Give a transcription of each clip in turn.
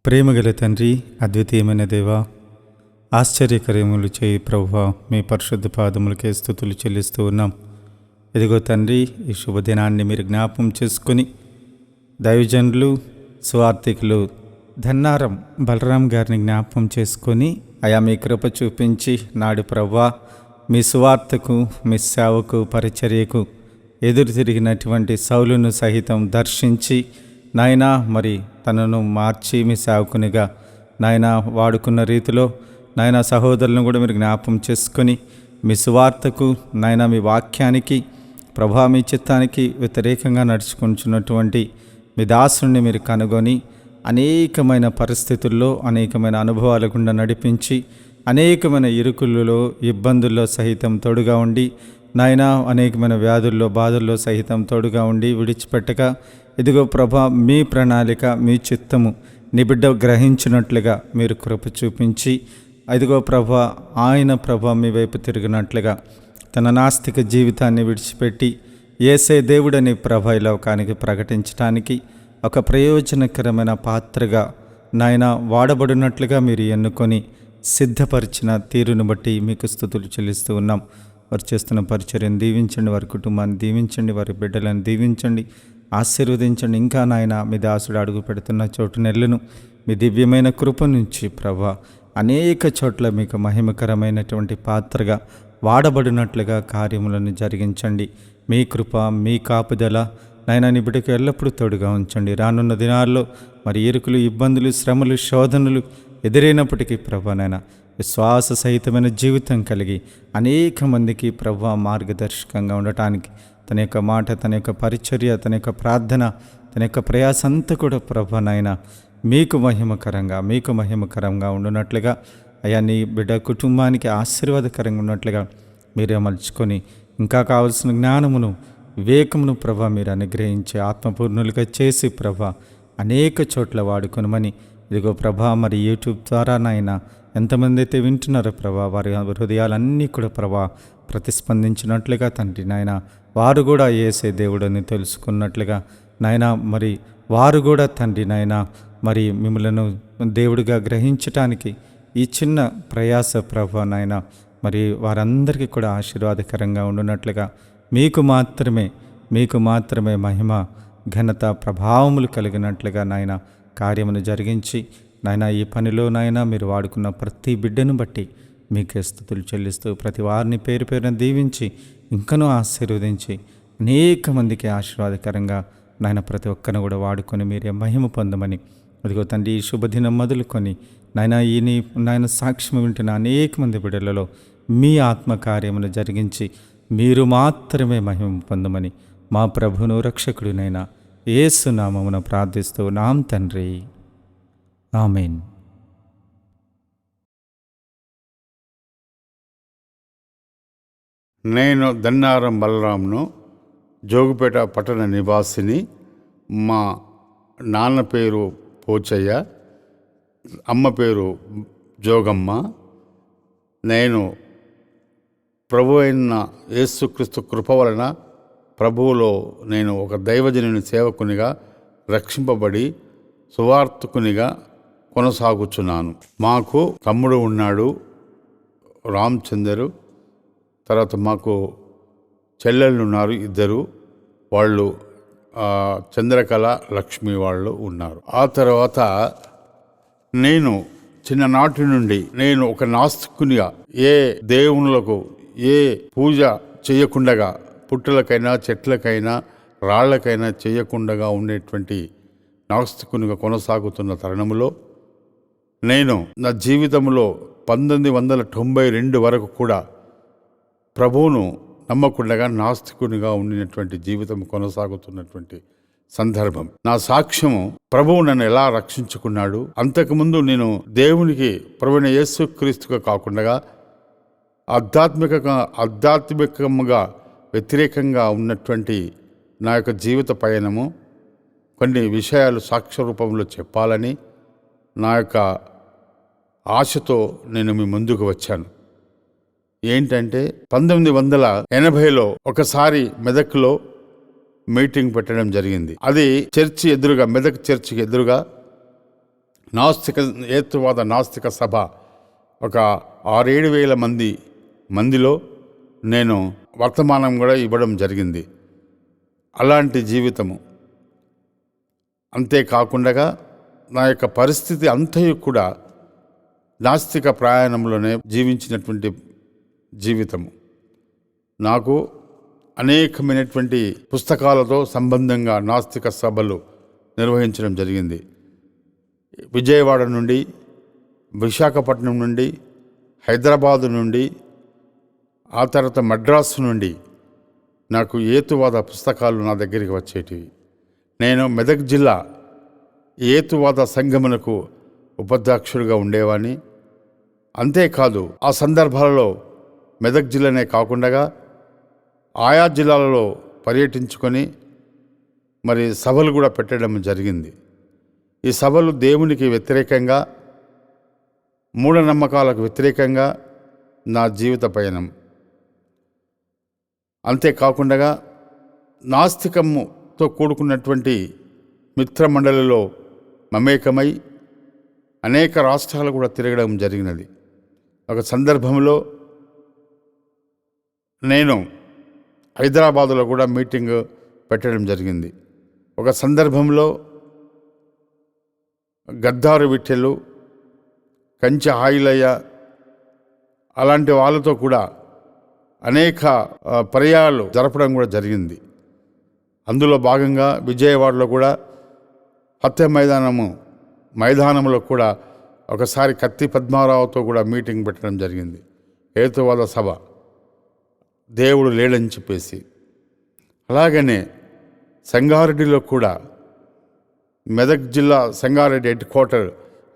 ప్రేమగల తండ్రి, అద్వితీయమైన దేవా, ఆశ్చర్యకరములు చేయి ప్రభువా, మీ పరిశుద్ధ పాదములకే స్తుతులు చెల్లిస్తూ ఉన్నాం. ఇదిగో తండ్రి, ఈ శుభదినాన్ని మీరు జ్ఞాపం చేసుకుని దైవజనులు స్వార్థికులు ధన్నారం బలరాం గారిని జ్ఞాపం చేసుకొని అయా మీ కృప చూపించి నాడు ప్రభువా మీ సువార్తకు, మీ సేవకు, పరిచర్యకు ఎదురు తిరిగినటువంటి సౌలును సహితం దర్శించి నాయనా మరి తనను మార్చి మీ సేవకునిగా నాయన వాడుకున్న రీతిలో నాయన సహోదరులను కూడా మీరు జ్ఞాపం చేసుకొని మీ సువార్తకు నాయన మీ వాక్యానికి ప్రభా మీ చిత్తానికి వ్యతిరేకంగా నడుచుకుంటున్నటువంటి మీ దాసుని మీరు కనుగొని అనేకమైన పరిస్థితుల్లో అనేకమైన అనుభవాల గుండా నడిపించి అనేకమైన ఇరుకులలో ఇబ్బందుల్లో సహితం తోడుగా ఉండి నాయన అనేకమైన వ్యాధుల్లో బాధల్లో సహితం తోడుగా ఉండి విడిచిపెట్టక ఇదిగో ప్రభా మీ ప్రణాళిక మీ చిత్తము నీ బిడ్డ గ్రహించినట్లుగా మీరు కృప చూపించి ఇదిగో ప్రభా ఆయన ప్రభా మీ వైపు తిరిగినట్లుగా తన నాస్తిక జీవితాన్ని విడిచిపెట్టి యేసే దేవుడని ప్రభా ఈ లోకానికి ప్రకటించడానికి ఒక ప్రయోజనకరమైన పాత్రగా నాయన వాడబడినట్లుగా మీరు ఎన్నుకొని సిద్ధపరిచిన తీరును బట్టి మీకు స్తుతులు చెల్లిస్తూ ఉన్నాం. వారు చేస్తున్న పరిచర్యను దీవించండి, వారి కుటుంబాన్ని దీవించండి, వారి బిడ్డలను దీవించండి, ఆశీర్వదించండి. ఇంకా నాయన మీ దాసుడు అడుగు పెడుతున్న చోటు నెల్లును మీ దివ్యమైన కృప నుంచి ప్రభా అనేక చోట్ల మీకు మహిమకరమైనటువంటి పాత్రగా వాడబడినట్లుగా కార్యములను జరిగించండి. మీ కృప, మీ కాపుదల నాయన నీ బిడ్డకు ఎల్లప్పుడూ తోడుగా ఉంచండి. రానున్న దినాల్లో మరి ఇరుకులు, ఇబ్బందులు, శ్రమలు, శోధనలు ఎదురైనప్పటికీ ప్రభా నాయన విశ్వాస సహితమైన జీవితం కలిగి అనేక మందికి ప్రభా మార్గదర్శకంగా ఉండటానికి తన యొక్క మాట, తన యొక్క పరిచర్య, తన యొక్క ప్రార్థన, తన యొక్క ప్రయాస అంతా కూడా ప్రభా నాయన మీకు మహిమకరంగా ఉండునట్లుగా అయా నీ బిడ్డ కుటుంబానికి ఆశీర్వాదకరంగా ఉన్నట్లుగా మీరే మలుచుకొని ఇంకా కావలసిన జ్ఞానమును, వివేకమును ప్రభా మీరు అనుగ్రహించి ఆత్మపూర్ణులుగా చేసి ప్రభా అనేక చోట్ల వాడుకొనమని ఇదిగో ప్రభా మరి యూట్యూబ్ ద్వారా నాయన ఎంతమంది అయితే వింటున్నారో ప్రభా వారి హృదయాలన్నీ కూడా ప్రభా ప్రతిస్పందించినట్లుగా తండ్రి నాయన వారు కూడా యేసే దేవుడని తెలుసుకున్నట్లుగా నాయన మరి వారు కూడా తండ్రి నాయన మరి మిమ్మలను దేవుడిగా గ్రహించటానికి ఈ చిన్న ప్రయాస ప్రభా నాయన మరి వారందరికీ కూడా ఆశీర్వాదకరంగా ఉండునట్లుగా మీకు మాత్రమే మహిమ, ఘనత, ప్రభావములు కలిగినట్లుగా నాయన కార్యమును జరిగించి నాయన ఈ పనిలో నాయన మీరు వాడుకున్న ప్రతి బిడ్డను బట్టి మీకే స్తుతులు చెల్లిస్తూ ప్రతి వారిని పేరు పేరున దీవించి ఇంకనూ ఆశీర్వదించి అనేక మందికి ఆశీర్వాదకరంగా నాయన ప్రతి ఒక్కరిని కూడా వాడుకొని మీరే మహిమ పొందమని అదిగో తండ్రి ఈ శుభదినం మొదలుకొని నాయన సాక్ష్యం వింటున్న అనేక మంది బిడ్డలలో మీ ఆత్మకార్యమును జరిగించి మీరు మాత్రమే మహిమ పొందమని మా ప్రభువును రక్షకుడినైనా యేసు నామమున ప్రార్థిస్తూ నాం తండ్రి, ఆమేన్. నేను ధన్నారం బలరాంను, జోగుపేట పట్టణ నివాసిని. మా నాన్న పేరు పోచయ్య, అమ్మ పేరు జోగమ్మ. నేను ప్రభు అయిన యేసుక్రీస్తు కృప వలన ప్రభువులో నేను ఒక దైవజనుని సేవకునిగా రక్షింపబడి సువార్తకునిగా కొనసాగుచున్నాను. మాకు తమ్ముడు ఉన్నాడు, రామచందరు. తర్వాత మాకు చెల్లెళ్ళు ఉన్నారు, ఇద్దరు. వాళ్ళు చంద్రకళ, లక్ష్మి వాళ్ళు ఉన్నారు. ఆ తర్వాత నేను చిన్ననాటి నుండి నేను ఒక నాస్తికునిగా ఏ దేవునులకు ఏ పూజ చేయకుండగా, పుట్టులకైనా చెట్లకైనా రాళ్లకైనా చేయకుండగా ఉండేటువంటి నాస్తికునిగా కొనసాగుతున్న తరుణంలో నేను నా జీవితంలో 1992 వరకు కూడా ప్రభువును నమ్మకుండగా నాస్తికునిగా ఉండినటువంటి జీవితం కొనసాగుతున్నటువంటి సందర్భం. నా సాక్ష్యము ప్రభువు నన్ను ఎలా రక్షించుకున్నాడు. అంతకుముందు నేను దేవునికి ప్రభువైన యేసుక్రీస్తుగా కాకుండా ఆధ్యాత్మికంగా వ్యతిరేకంగా ఉన్నటువంటి నా యొక్క జీవిత పయనము, కొన్ని విషయాలు సాక్ష్య రూపంలో చెప్పాలని నా యొక్క ఆశతో నేను మీ ముందుకు వచ్చాను. ఏంటంటే 1980లో ఒకసారి మెదక్లో మీటింగ్ పెట్టడం జరిగింది. అది చర్చి ఎదురుగా, మెదక్ చర్చికి ఎదురుగా హేతువాద నాస్తిక సభ ఒక 6-7 వేల మందిలో నేను వర్తమానం కూడా ఇవ్వడం జరిగింది. అలాంటి జీవితము. అంతేకాకుండా నా యొక్క పరిస్థితి అంతయు కూడా నాస్తిక ప్రయాణంలోనే జీవించినటువంటి జీవితము. నాకు అనేకమైనటువంటి పుస్తకాలతో సంబంధంగా నాస్తిక సభలు నిర్వహించడం జరిగింది. విజయవాడ నుండి, విశాఖపట్నం నుండి, హైదరాబాదు నుండి, ఆ తర్వాత మద్రాసు నుండి నాకు హేతువాద పుస్తకాలు నా దగ్గరికి వచ్చేటివి. నేను మెదక్ జిల్లా హేతువాద సంఘమునకు ఉపాధ్యక్షుడిగా ఉండేవాడిని. అంతేకాదు ఆ సందర్భాలలో మెదక్ జిల్లానే కాకుండా ఆయా జిల్లాలలో పర్యటించుకొని మరి సభలు కూడా పెట్టడం జరిగింది. ఈ సభలు దేవునికి వ్యతిరేకంగా, మూఢనమ్మకాలకు వ్యతిరేకంగా నా జీవిత పయనం. అంతేకాకుండా నాస్తికముతో కూడుకున్నటువంటి మిత్రమండలిలో మమేకమై అనేక రాష్ట్రాలు కూడా తిరగడం జరిగినది. ఒక సందర్భంలో నేను హైదరాబాదులో కూడా మీటింగ్ పెట్టడం జరిగింది. ఒక సందర్భంలో గద్దారు విఠెలు, కంచె హాయిలయ్య అలాంటి వాళ్ళతో కూడా అనేక పర్యాయాలు జరపడం కూడా జరిగింది. అందులో భాగంగా విజయవాడలో కూడా హత్య మైదానంలో కూడా ఒకసారి కత్తి పద్మారావుతో కూడా మీటింగ్ పెట్టడం జరిగింది. హేతువాద సభ, దేవుడు లేడని చెప్పేసి. అలాగనే సంగారెడ్డిలో కూడా మెదక్ జిల్లా Sangareddy head quarter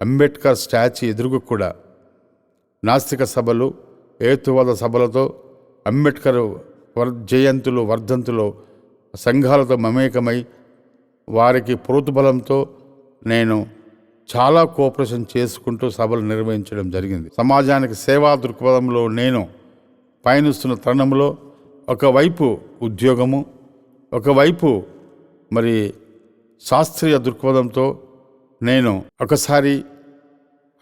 Ambedkar statue ఎదురుగు కూడా నాస్తిక సభలు, హేతువాద సభలతో అంబేద్కర్ జయంతులు, వర్ధంతులు సంఘాలతో మమేకమై వారికి ప్రోత్బలంతో నేను చాలా కోఆపరేషన్ చేసుకుంటూ సభలు నిర్వహించడం జరిగింది. సమాజానికి సేవా దృక్పథంలో నేను పయనిస్తున్న తరుణంలో ఒకవైపు ఉద్యోగము, ఒకవైపు మరి శాస్త్రీయ దృక్పథంతో నేను ఒకసారి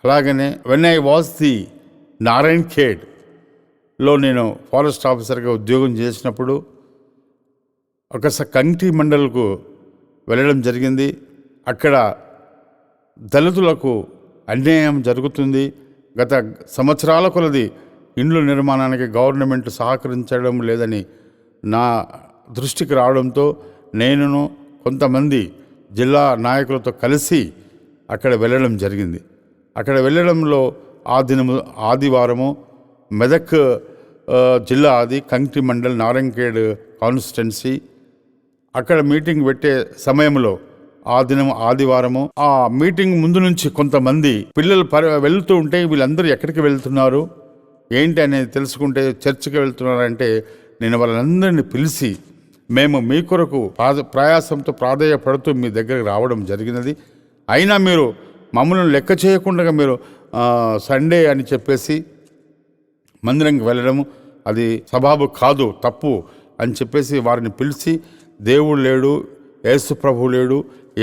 అలాగనే వెన్ ఐ వాజ్ ది నారాయణ్ ఖేడ్లో నేను ఫారెస్ట్ ఆఫీసర్గా ఉద్యోగం చేసినప్పుడు ఒకసారి కంటి మండలకు వెళ్ళడం జరిగింది. అక్కడ దళితులకు అన్యాయం జరుగుతుంది. గత సంవత్సరాల కొలది ఇండ్ల నిర్మాణానికి గవర్నమెంట్ సహకరించడం లేదని నా దృష్టికి రావడంతో నేనును కొంతమంది జిల్లా నాయకులతో కలిసి అక్కడ వెళ్ళడం జరిగింది. అక్కడ వెళ్ళడంలో ఆదివారము మెదక్ జిల్లా అది కంకి మండల్ నారాయణఖేడ్ కాన్స్టిట్యున్సీ. అక్కడ మీటింగ్ పెట్టే సమయంలో ఆదివారము ఆ మీటింగ్ ముందు నుంచి కొంతమంది పిల్లలు వెళ్తూ ఉంటే వీళ్ళందరూ ఎక్కడికి వెళ్తున్నారు ఏంటి అనేది తెలుసుకుంటే చర్చికి వెళ్తున్నారంటే నేను వాళ్ళందరినీ పిలిచి మేము మీ కొరకు ప్రయాసంతో ప్రాధేయపడుతూ మీ దగ్గరికి రావడం జరిగినది. అయినా మీరు మమ్మల్ని లెక్క చేయకుండా మీరు సండే అని చెప్పేసి మందిరంకి వెళ్ళడం అది సబాబు కాదు, తప్పు అని చెప్పేసి వారిని పిలిచి దేవుడు లేడు, యేసు ప్రభువు లేడు,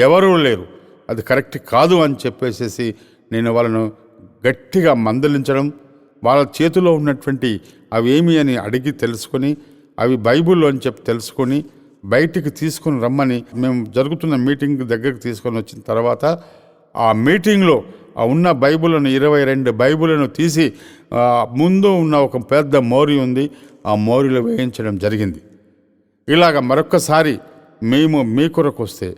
ఎవరూ లేరు, అది కరెక్ట్ కాదు అని చెప్పేసి నేను వాళ్ళను గట్టిగా మందలించడం, వాళ్ళ చేతిలో ఉన్నటువంటి అవేమి అని అడిగి తెలుసుకొని అవి బైబిల్లో అని చెప్పి తెలుసుకొని బయటికి తీసుకొని రమ్మని మేము జరుగుతున్న మీటింగ్ దగ్గరికి తీసుకొని వచ్చిన తర్వాత ఆ మీటింగ్లో ఉన్న బైబిల్ను 22 బైబిల్ను తీసి ముందు ఉన్న ఒక పెద్ద మోరి ఉంది, ఆ మోరిలో వేయించడం జరిగింది. ఇలాగ మరొక్కసారి మేము మీ కొరకు వస్తే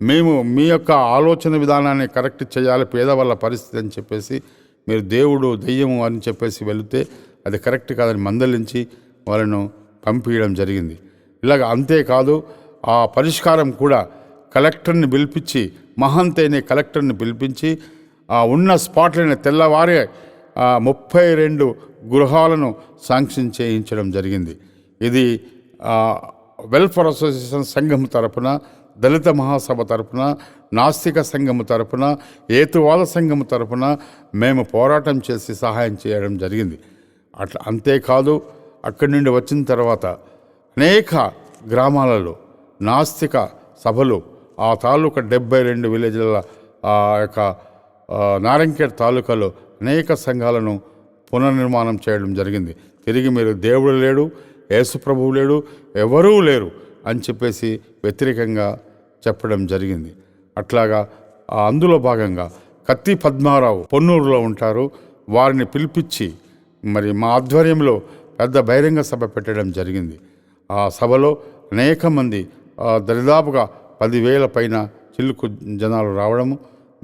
మేము మీ యొక్క ఆలోచన విధానాన్ని కరెక్ట్ చేయాలి, పేదవాళ్ళ పరిస్థితి అని చెప్పేసి మీరు దేవుడు దెయ్యము అని చెప్పేసి వెళితే అది కరెక్ట్ కాదని మందలించి వాళ్ళను పంపించడం జరిగింది. ఇలాగ అంతేకాదు ఆ పరిష్కారం కూడా కలెక్టర్ని పిలిపించి మహంతైన కలెక్టర్ని పిలిపించి ఉన్న స్పాట్లని తెల్లవారే 32 గృహాలను శాంక్షన్ చేయించడం జరిగింది. ఇది వెల్ఫేర్ అసోసియేషన్ సంఘం తరపున, దళిత మహాసభ తరపున, నాస్తిక సంఘం తరపున, హేతువాద సంఘం తరపున మేము పోరాటం చేసి సహాయం చేయడం జరిగింది. అట్లా అంతేకాదు అక్కడి నుండి వచ్చిన తర్వాత అనేక గ్రామాలలో నాస్తిక సభలు ఆ తాలూకా 72 విలేజ్ల యొక్క నారంకేడ్ తాలూకాలో అనేక సంఘాలను పునర్నిర్మాణం చేయడం జరిగింది. తిరిగి మీరు దేవుడు లేడు, యేసు ప్రభువు లేడు, ఎవరూ లేరు అని చెప్పేసి వ్యతిరేకంగా చెప్పడం జరిగింది. అట్లాగా అందులో భాగంగా కత్తి పద్మారావు పొన్నూరులో ఉంటారు. వారిని పిలిపించి మరి మా ఆధ్వర్యంలో పెద్ద బహిరంగ సభ పెట్టడం జరిగింది. ఆ సభలో అనేక మంది దరిదాపుగా 10,000 పైన చిలుకు జనాలు రావడము,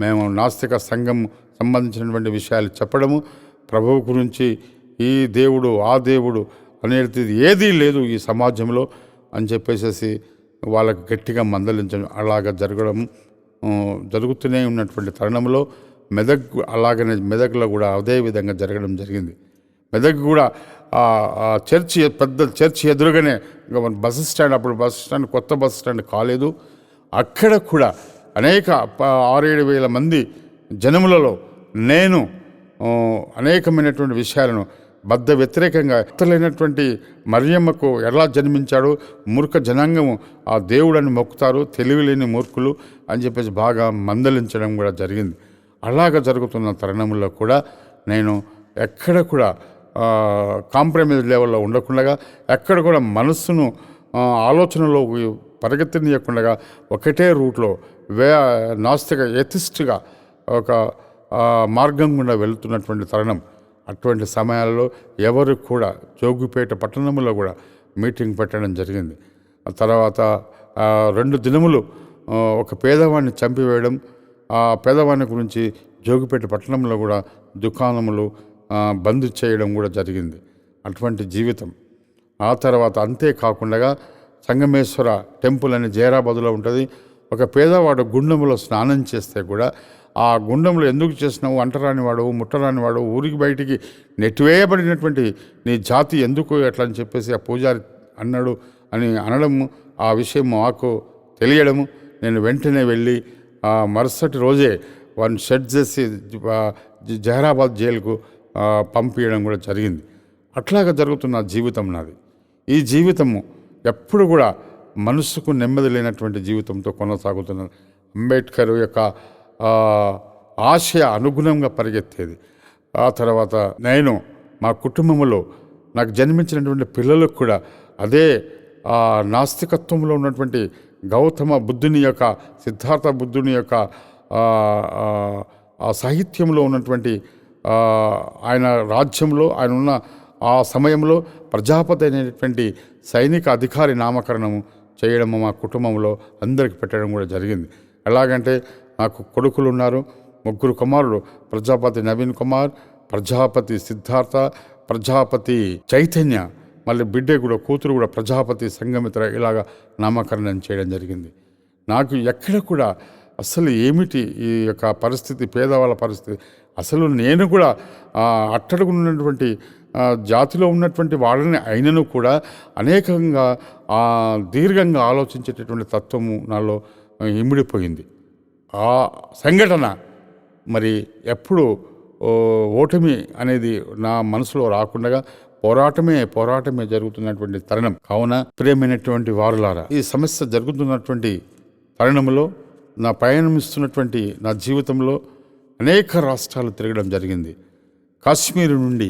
మేము నాస్తిక సంఘం సంబంధించినటువంటి విషయాలు చెప్పడము, ప్రభువు గురించి ఈ దేవుడు ఆ దేవుడు అనేది ఏదీ లేదు ఈ సమాజంలో అని చెప్పేసి వాళ్ళకి గట్టిగా మందలించడం అలాగ జరుగుతూనే ఉన్నటువంటి తరుణంలో అలాగనే మెదక్లో కూడా అదే విధంగా జరగడం జరిగింది. మెదక్ కూడా పెద్ద చర్చి ఎదురుగానే బస్ స్టాండ్, అప్పుడు కొత్త బస్ స్టాండ్ కాలేదు, అక్కడ కూడా అనేక 6-7 వేల మంది జనములలో నేను అనేకమైనటువంటి విషయాలను వ్యతిరేకంగా ఎత్తలేనటువంటి మరియమ్మకు ఎలా జన్మించాడు, మూర్ఖ జనాంగము ఆ దేవుడని మొక్కుతారు, తెలివిలేని మూర్ఖులు అని చెప్పేసి బాగా మందలించడం కూడా జరిగింది. అలాగ జరుగుతున్న తరుణంలో కూడా నేను ఎక్కడ కూడా కాంప్రమైజ్ లెవెల్లో ఉండకుండా, ఎక్కడ కూడా మనస్సును ఆలోచనలో పరిగెత్తనీయకుండా ఒకటే రూట్లో నాస్తిక ఎథిస్ట్గా ఒక మార్గం గుండా వెళుతున్నటువంటి తరుణం. అటువంటి సమయాల్లో ఎవరు కూడా జోగిపేట పట్టణంలో కూడా మీటింగ్ పెట్టడం జరిగింది. ఆ తర్వాత 2 దినములు ఒక పేదవాడిని చంపివేయడం, ఆ పేదవాని గురించి జోగిపేట పట్టణంలో కూడా దుకాణములు బంద్ చేయడం కూడా జరిగింది. అటువంటి జీవితం. ఆ తర్వాత అంతేకాకుండా సంగమేశ్వర టెంపుల్ అని జైరాబాదులో ఉంటుంది. ఒక పేదవాడు గుండంలో స్నానం చేస్తే కూడా ఆ గుండంలో ఎందుకు చేసినావు, అంటరాని వాడు, ముట్టరాని వాడు, ఊరికి బయటికి నెట్టివేయబడినటువంటి నీ జాతి ఎందుకు ఎట్లా అని చెప్పేసి ఆ పూజారి అన్నాడు అని అనడము, ఆ విషయం మాకు తెలియడము, నేను వెంటనే వెళ్ళి మరుసటి రోజే వాడిని షెడ్ చేసి జహరాబాద్ జైలుకు పంపించడం కూడా జరిగింది. అట్లాగా జరుగుతున్న జీవితం నాది. ఈ జీవితము ఎప్పుడు కూడా మనసుకు నెమ్మది లేనటువంటి జీవితంతో కొనసాగుతున్నది. అంబేద్కర్ యొక్క ఆశయ అనుగుణంగా పరిగెత్తేది. ఆ తర్వాత నేను మా కుటుంబంలో నాకు జన్మించినటువంటి పిల్లలకు కూడా అదే నాస్తికత్వంలో ఉన్నటువంటి గౌతమ బుద్ధుని యొక్క, సిద్ధార్థ బుద్ధుని యొక్క ఆ సాహిత్యంలో ఉన్నటువంటి ఆయన రాజ్యంలో ఆయన ఉన్న ఆ సమయంలో ప్రజాపతి అనేటువంటి సైనిక అధికారి నామకరణం చేయడము మా కుటుంబంలో అందరికి పెట్టడం కూడా జరిగింది. ఎలాగంటే నాకు కొడుకులు ఉన్నారు, 3 కుమారులు, ప్రజాపతి నవీన్ కుమార్, ప్రజాపతి సిద్ధార్థ, ప్రజాపతి చైతన్య, మళ్ళీ బిడ్డ కూడా కూతురు కూడా ప్రజాపతి సంఘమిత్ర, ఇలాగా నామకరణం చేయడం జరిగింది. నాకు ఎక్కడ కూడా అసలు ఏమిటి ఈ యొక్క పరిస్థితి, పేదవాళ్ళ పరిస్థితి, అసలు నేను కూడా అట్టడుగున్నటువంటి జాతిలో ఉన్నటువంటి వాళ్ళని అయినను కూడా అనేకంగా దీర్ఘంగా ఆలోచించేటటువంటి తత్వము నాలో ఇమిడిపోయింది. ఆ సంఘటన మరి ఎప్పుడు ఓటమి అనేది నా మనసులో రాకుండా పోరాటమే జరుగుతున్నటువంటి తరుణం. కావున ప్రియమైనటువంటి వారులారా, ఈ సమస్య జరుగుతున్నటువంటి తరుణంలో నా ప్రయాణమిస్తున్నటువంటి నా జీవితంలో అనేక రాష్ట్రాలు తిరగడం జరిగింది. కాశ్మీర్ నుండి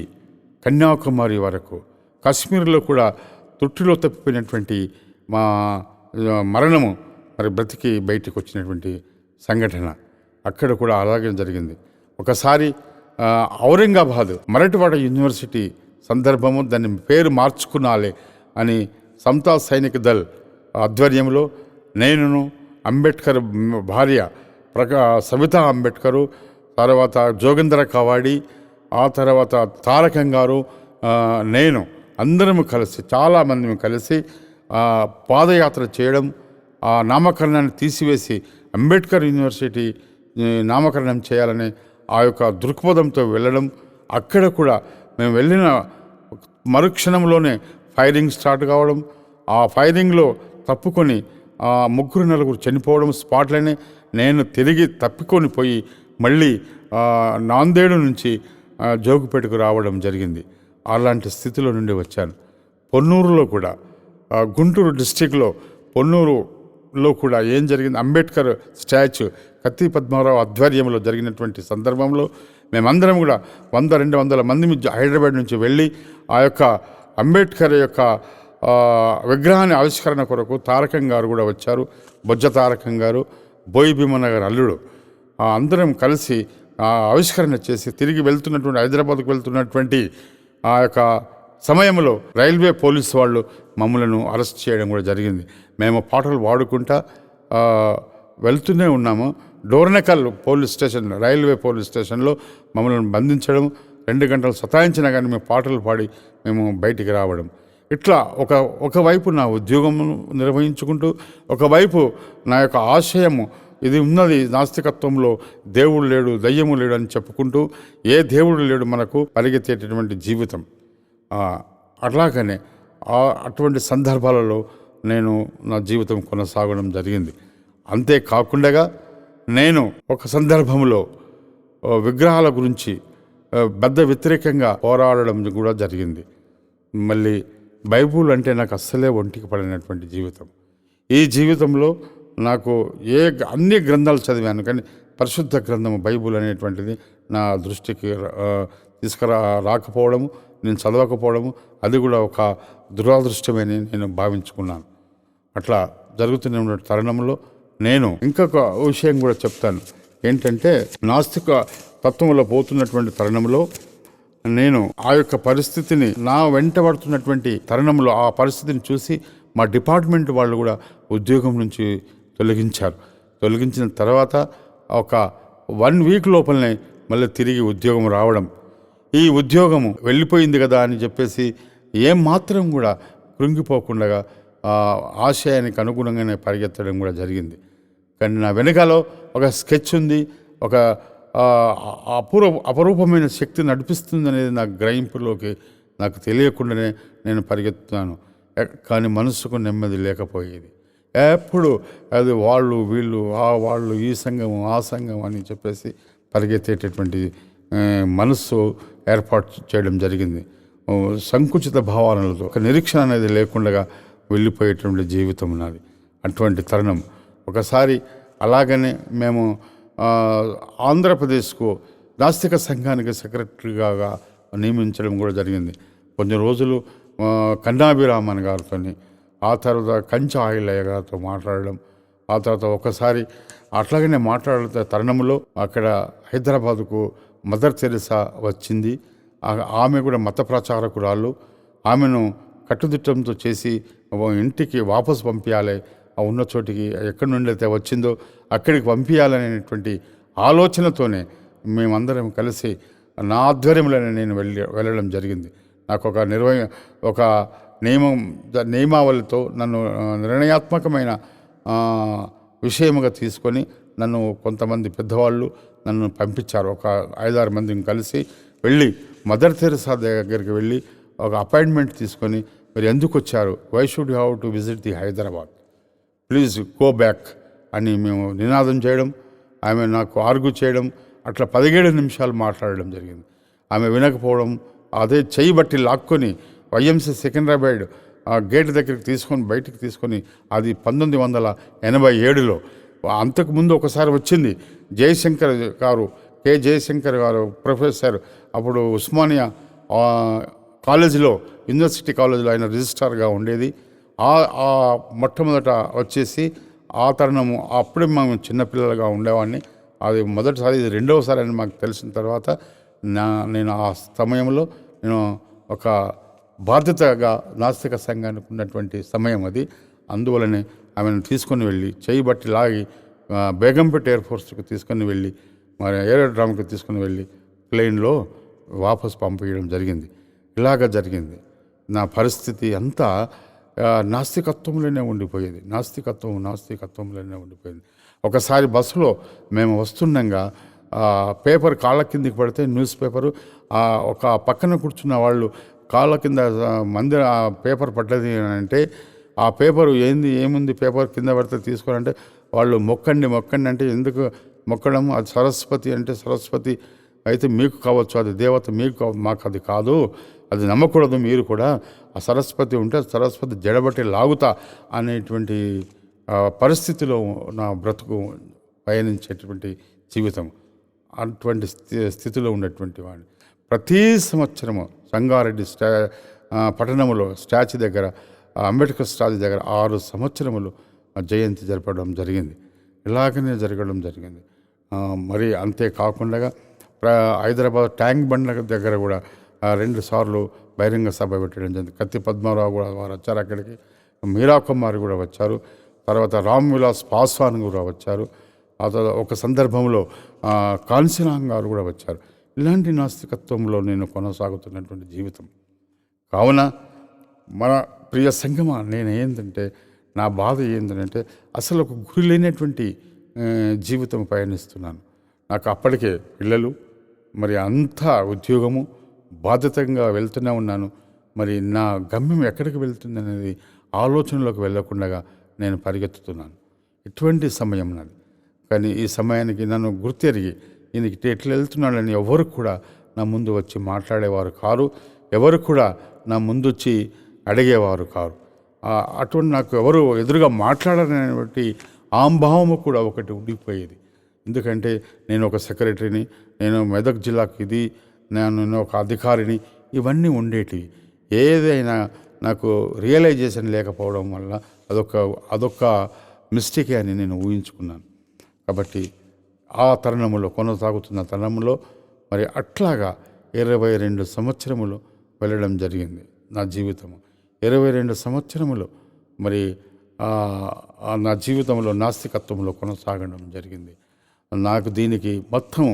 కన్యాకుమారి వరకు, కాశ్మీర్లో కూడా తొట్టిలో తప్పిపోయినటువంటి మా మరణము మరి బ్రతికి బయటికి వచ్చినటువంటి సంఘటన అక్కడ కూడా అలాగే జరిగింది. ఒకసారి ఔరంగాబాద్ మరాఠవాడ యూనివర్సిటీ సందర్భము, దాని పేరు మార్చుకున్నాలే అని సమతా సైనిక దళ్ ఆధ్వర్యంలో నేనును, అంబేద్కర్ భార్య సవితా అంబేద్కరు, తర్వాత జోగేంద్ర కవాడి, ఆ తర్వాత తారకం గారు, నేను అందరము కలిసి, చాలామంది కలిసి పాదయాత్ర చేయడం, ఆ నామకరణాన్ని తీసివేసి అంబేద్కర్ యూనివర్సిటీ నామకరణం చేయాలని ఆ యొక్క దృక్పథంతో వెళ్ళడం. అక్కడ కూడా మేము వెళ్ళిన మరుక్షణంలోనే ఫైరింగ్ స్టార్ట్ కావడం, ఆ ఫైరింగ్లో తప్పుకొని 3-4 చనిపోవడం స్పాట్లోనే. నేను తిరిగి తప్పికొని పోయి మళ్ళీ నాందేడు నుంచి జోగిపేటకు రావడం జరిగింది. అలాంటి స్థితిలో నుండి వచ్చాను. పొన్నూరులో కూడా, గుంటూరు డిస్టిక్లో పొన్నూరు లో కూడా ఏం జరిగింది, అంబేద్కర్ స్టాచ్యూ కత్తి పద్మారావు ఆధ్వర్యంలో జరిగినటువంటి సందర్భంలో మేమందరం కూడా 100-200 మంది హైదరాబాద్ నుంచి వెళ్ళి ఆ యొక్క అంబేద్కర్ యొక్క విగ్రహాన్ని ఆవిష్కరణ కొరకు తారకం గారు కూడా వచ్చారు. బొజ్జ తారకం గారు, బోయి భీమన్న గారు అల్లుడు, అందరం కలిసి ఆవిష్కరణ చేసి తిరిగి వెళ్తున్నటువంటి హైదరాబాద్కు వెళ్తున్నటువంటి ఆ యొక్క సమయంలో రైల్వే పోలీసు వాళ్ళు మమ్మలను అరెస్ట్ చేయడం కూడా జరిగింది. మేము పాటలు పాడుకుంటా వెళ్తూనే ఉన్నాము. Dornakal police station, railway police స్టేషన్లో మమ్మల్ని బంధించడం, 2 గంటలు సతాయించినా కానీ మేము పాటలు పాడి మేము బయటికి రావడం. ఇట్లా ఒకవైపు నా ఉద్యోగం నిర్వహించుకుంటూ, ఒకవైపు నా యొక్క ఆశయము ఇది ఉన్నది, నాస్తికత్వంలో దేవుడు లేడు, దయ్యము లేడు అని చెప్పుకుంటూ, ఏ దేవుడు లేడు మనకు పరిగెత్తేటటువంటి జీవితం. అట్లాగనే అటువంటి సందర్భాలలో నేను నా జీవితం కొనసాగడం జరిగింది. అంతేకాకుండా నేను ఒక సందర్భంలో విగ్రహాల గురించి పెద్ద వ్యతిరేకంగా పోరాడడం కూడా జరిగింది. మళ్ళీ బైబుల్ అంటే నాకు అస్సలే ఒంటికి పడినటువంటి జీవితం. ఈ జీవితంలో నాకు అన్ని గ్రంథాలు చదివాను, కానీ పరిశుద్ధ గ్రంథము బైబుల్ అనేటువంటిది నా దృష్టికి రాకపోవడము, నేను చదవకపోవడము, అది కూడా ఒక దురదృష్టమని నేను భావించుకున్నాను. అట్లా జరుగుతున్న తరుణంలో నేను ఇంకొక విషయం కూడా చెప్తాను. ఏంటంటే, నాస్తిక తత్వంలో పోతున్నటువంటి తరుణంలో నేను ఆ యొక్క పరిస్థితిని, నా వెంట పడుతున్నటువంటి తరుణంలో ఆ పరిస్థితిని చూసి మా డిపార్ట్మెంట్ వాళ్ళు కూడా ఉద్యోగం నుంచి తొలగించారు. తొలగించిన తర్వాత ఒక 1 వీక్ లోపలనే మళ్ళీ తిరిగి ఉద్యోగం రావడం. ఈ ఉద్యోగము వెళ్ళిపోయింది కదా అని చెప్పేసి ఏమాత్రం కూడా కృంగిపోకుండా ఆశయానికి అనుగుణంగానే పరిగెత్తడం కూడా జరిగింది. కానీ నా వెనకాల ఒక స్కెచ్ ఉంది, ఒక అపరూపమైన శక్తి నడిపిస్తుంది అనేది నా గ్రహింపులోకి నాకు తెలియకుండానే నేను పరిగెత్తున్నాను. కానీ మనసుకు నెమ్మది లేకపోయేది. ఎప్పుడు అది వాళ్ళు వీళ్ళు, వాళ్ళు ఈ సంఘం ఆ సంఘం అని చెప్పేసి పరిగెత్తేటటువంటి మనస్సు ఏర్పాటు చేయడం జరిగింది. సంకుచిత భావనలతో ఒక నిరీక్షణ అనేది లేకుండా వెళ్ళిపోయేటువంటి జీవితం నాది. అటువంటి తరుణం ఒకసారి అలాగనే మేము ఆంధ్రప్రదేశ్కు నాస్తిక సంఘానికి సెక్రటరీగా నియమించడం కూడా జరిగింది. కొన్ని రోజులు కన్నాభిరామన్ గారితో, ఆ తర్వాత కంచ ఆయిలయ్య గారితో మాట్లాడడం, ఆ తర్వాత ఒకసారి అట్లాగనే మాట్లాడుతున్న తరుణంలో అక్కడ హైదరాబాదుకు మదర్ తెరెసా వచ్చింది. ఆమె కూడా మత ప్రచారకురాళ్ళు. ఆమెను కట్టుదిట్టంతో చేసి ఇంటికి వాపసు పంపించాలి, ఆ ఉన్న చోటికి ఎక్కడి నుండి అయితే వచ్చిందో అక్కడికి పంపించాలనేటువంటి ఆలోచనతోనే మేమందరం కలిసి నా ఆధ్వర్యంలోనే నేను వెళ్ళడం జరిగింది. నాకు ఒక నియమావళితో నన్ను నిర్ణయాత్మకమైన విషయముగా తీసుకొని నన్ను కొంతమంది పెద్దవాళ్ళు నన్ను పంపించారు. ఒక 5-6 మందిని కలిసి వెళ్ళి మదర్ తెరెసా దగ్గరికి వెళ్ళి ఒక అపాయింట్మెంట్ తీసుకొని, మీరు ఎందుకు వచ్చారు, why should you have to visit the Hyderabad, please go back అని మేము నినాదం చేయడం, ఆమె నాకు ఆర్గ్యూ చేయడం, అట్లా 17 నిమిషాలు మాట్లాడడం జరిగింది. ఆమె వినకపోవడం, అదే చెయ్యి బట్టి లాక్కొని వైఎంసీ సికింద్రాబాద్ ఆ గేట్ దగ్గరికి తీసుకొని బయటికి తీసుకొని, అది 1987లో. అంతకుముందు ఒకసారి వచ్చింది జయశంకర్ గారు, కె జయశంకర్ గారు ప్రొఫెసర్, అప్పుడు ఉస్మానియా కాలేజీలో, యూనివర్సిటీ కాలేజీలో ఆయన రిజిస్ట్రార్గా ఉండేది. ఆ మొట్టమొదట వచ్చేసి ఆ తరుణము అప్పుడే మేము చిన్నపిల్లలుగా ఉండేవాడిని. అది మొదటిసారి, ఇది 2వసారి అని మాకు తెలిసిన తర్వాత నేను ఆ సమయంలో నేను ఒక బాధ్యతగా నాస్తిక సంఘానికి ఉన్నటువంటి సమయం అది. అందువలనే ఆమెను తీసుకొని వెళ్ళి చేయి బట్టి లాగి బేగంపేట ఎయిర్ఫోర్స్కి తీసుకొని వెళ్ళి, మరి ఏరోడ్రామ్కి తీసుకొని వెళ్ళి ప్లేన్లో వాపసు పంపించడం జరిగింది. ఇలాగ జరిగింది. నా పరిస్థితి అంతా నాస్తికత్వంలోనే ఉండిపోయేది. నాస్తికత్వంలోనే ఉండిపోయింది. ఒకసారి బస్సులో మేము వస్తుండగా పేపర్ కాళ్ళ కిందికి పడితే, న్యూస్ పేపరు ఒక పక్కన కూర్చున్న వాళ్ళు కాళ్ళ కింద ఆ పేపర్ పడ్డది అంటే, ఆ పేపరు ఏముంది పేపర్ కింద పడితే తీసుకోవాలంటే వాళ్ళు మొక్కండి అంటే, ఎందుకు మొక్కడం, అది సరస్వతి అంటే సరస్వతి అయితే మీకు కావచ్చు, అది దేవత మీకు, మాకు అది కాదు, అది నమ్మకూడదు, మీరు కూడా ఆ సరస్వతి ఉంటే సరస్వతి జడబట్టి లాగుతా అనేటువంటి పరిస్థితిలో నా బ్రతుకు పయనించేటువంటి జీవితం, అటువంటి స్థితిలో ఉన్నటువంటి వాడిని. ప్రతి సంవత్సరము సంగారెడ్డి పట్టణంలో స్టాచ్యూ దగ్గర, అంబేద్కర్ స్టాచ్యూ దగ్గర 6 సంవత్సరములు జయంతి జరపడం జరిగింది. ఇలాగనే జరగడం జరిగింది. మరి అంతేకాకుండా హైదరాబాద్ ట్యాంక్ బండ్ దగ్గర కూడా 2 సార్లు బహిరంగ సభ పెట్టడం జరిగింది. కత్తి పద్మారావు కూడా వారు వచ్చారు అక్కడికి, మీరా కుమార్ కూడా వచ్చారు, తర్వాత రామ్ విలాస్ పాస్వాన్ కూడా వచ్చారు. ఆ తర్వాత ఒక సందర్భంలో కాన్సీరామ్ గారు కూడా వచ్చారు. ఇలాంటి నాస్తికత్వంలో నేను కొనసాగుతున్నటువంటి జీవితం కావున మన ప్రియ సంగమా, నేను ఏంటంటే నా బాధ ఏంటంటే అసలు ఒక గురి లేనటువంటి జీవితం పయనిస్తున్నాను. నాకు అప్పటికే పిల్లలు, మరి అంతా ఉద్యోగము, బాధ్యతంగా వెళ్తూనే ఉన్నాను. మరి నా గమ్యం ఎక్కడికి వెళ్తుంది అనేది ఆలోచనలోకి వెళ్ళకుండా నేను పరిగెత్తుతున్నాను. ఇటువంటి సమయం నాది. కానీ ఈ సమయానికి నన్ను గుర్తెరిగి ఈయనకి ఎట్లా వెళ్తున్నాడని ఎవరు కూడా నా ముందు వచ్చి మాట్లాడేవారు కారు, ఎవరు కూడా నా ముందు వచ్చి అడిగేవారు కారు. అటువంటి నాకు ఎవరు ఎదురుగా మాట్లాడాలనేటువంటి ఆంభావము కూడా ఒకటి ఉండిపోయేది. ఎందుకంటే నేను ఒక సెక్రటరీని, నేను మెదక్ జిల్లాకి నేను ఒక అధికారిని, ఇవన్నీ ఉండేటివి. ఏదైనా నాకు రియలైజేషన్ లేకపోవడం వల్ల అదొక మిస్టేకే అని నేను ఊహించుకున్నాను. కాబట్టి ఆ తరుణంలో, కొనసాగుతున్న తరుణంలో మరి అట్లాగా 22 సంవత్సరములు వెళ్ళడం జరిగింది నా జీవితము. 22 సంవత్సరములు మరి నా జీవితంలో నాస్తికత్వంలో కొనసాగడం జరిగింది. నాకు దీనికి మొత్తం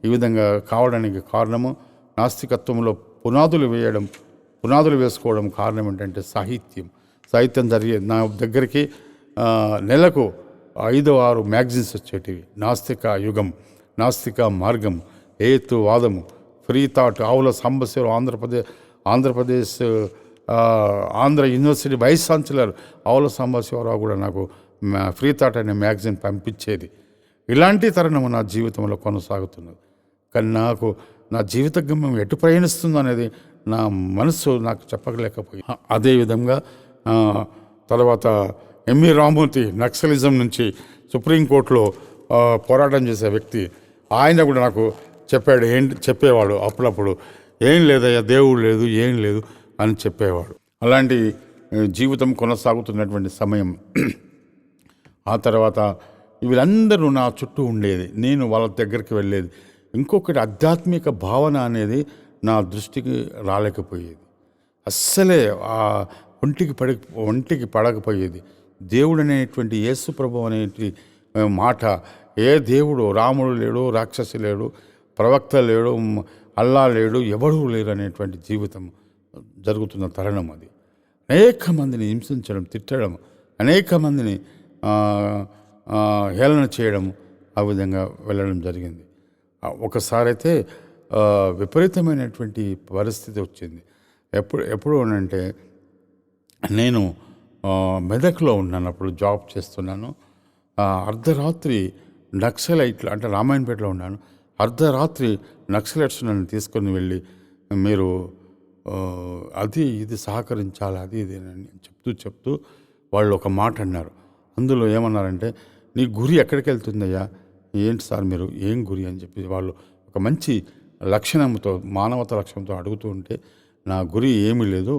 ఈ విధంగా కావడానికి కారణము నాస్తికత్వంలో పునాదులు వేసుకోవడం కారణం ఏంటంటే సాహిత్యం జరిగేది. నా దగ్గరికి నెలకు 5-6 మ్యాగజైన్స్ వచ్చేటివి. నాస్తిక యుగం, నాస్తిక మార్గం, హేతువాదము, ఫ్రీ థాట్, ఆవుల Sambasivarao Andhra Pradesh Andhra university vice chancellor ఆవుల సాంబశివరావు కూడా నాకు ఫ్రీ థాట్ అనే మ్యాగజైన్ పంపించేది. ఇలాంటి తరుణం నా జీవితంలో కొనసాగుతున్నది. కానీ నాకు నా జీవిత గమ్యం ఎటు ప్రయాణిస్తుందో అనేది నా మనసు నాకు చెప్పలేకపోయింది. అదేవిధంగా తర్వాత ఎంఈ రామూర్తి నక్సలిజం నుంచి సుప్రీంకోర్టులో పోరాటం చేసే వ్యక్తి, ఆయన కూడా నాకు చెప్పేవాడు అప్పుడప్పుడు, ఏం లేదయ్యా, దేవుడు లేదు, ఏం లేదు అని చెప్పేవాడు. అలాంటి జీవితం కొనసాగుతున్నటువంటి సమయం. ఆ తర్వాత వీళ్ళందరూ నా చుట్టూ ఉండేది, నేను వాళ్ళ దగ్గరికి వెళ్ళేది. ఇంకొకటి, ఆధ్యాత్మిక భావన అనేది నా దృష్టికి రాలేకపోయేది. అస్సలే ఒంటికి పడకపోయేది. దేవుడు అనేటువంటి యేసు ప్రభు అనేటి మాట, ఏ దేవుడు, రాముడు లేడు, రాక్షసి లేడు, ప్రవక్త లేడు, అల్లా లేడు, ఎవడూ లేరు అనేటువంటి జీవితం జరుగుతున్న తరుణం అది. అనేక మందిని హింసించడం, తిట్టడం, అనేక మందిని హేళన చేయడం, ఆ విధంగా వెళ్ళడం జరిగింది. ఒకసారి అయితే విపరీతమైనటువంటి పరిస్థితి వచ్చింది. ఎప్పుడు అంటే నేను మెదక్లో ఉన్నాను, అప్పుడు జాబ్ చేస్తున్నాను. అర్ధరాత్రి నక్సలైట్లు, అంటే రామాయణపేటలో ఉన్నాను, అర్ధరాత్రి నక్సలైట్స్ నన్ను తీసుకొని వెళ్ళి, మీరు ఇది సహకరించాలి, ఇది అని చెప్తూ వాళ్ళు ఒక మాట అన్నారు. అందులో ఏమన్నారంటే, నీ గురి ఎక్కడికి వెళ్తుందయ్యా, ఏంటి సార్ మీరు, ఏం గురి అని చెప్పి వాళ్ళు ఒక మంచి లక్షణంతో, మానవత లక్ష్యంతో అడుగుతూ ఉంటే, నా గురి ఏమీ లేదు,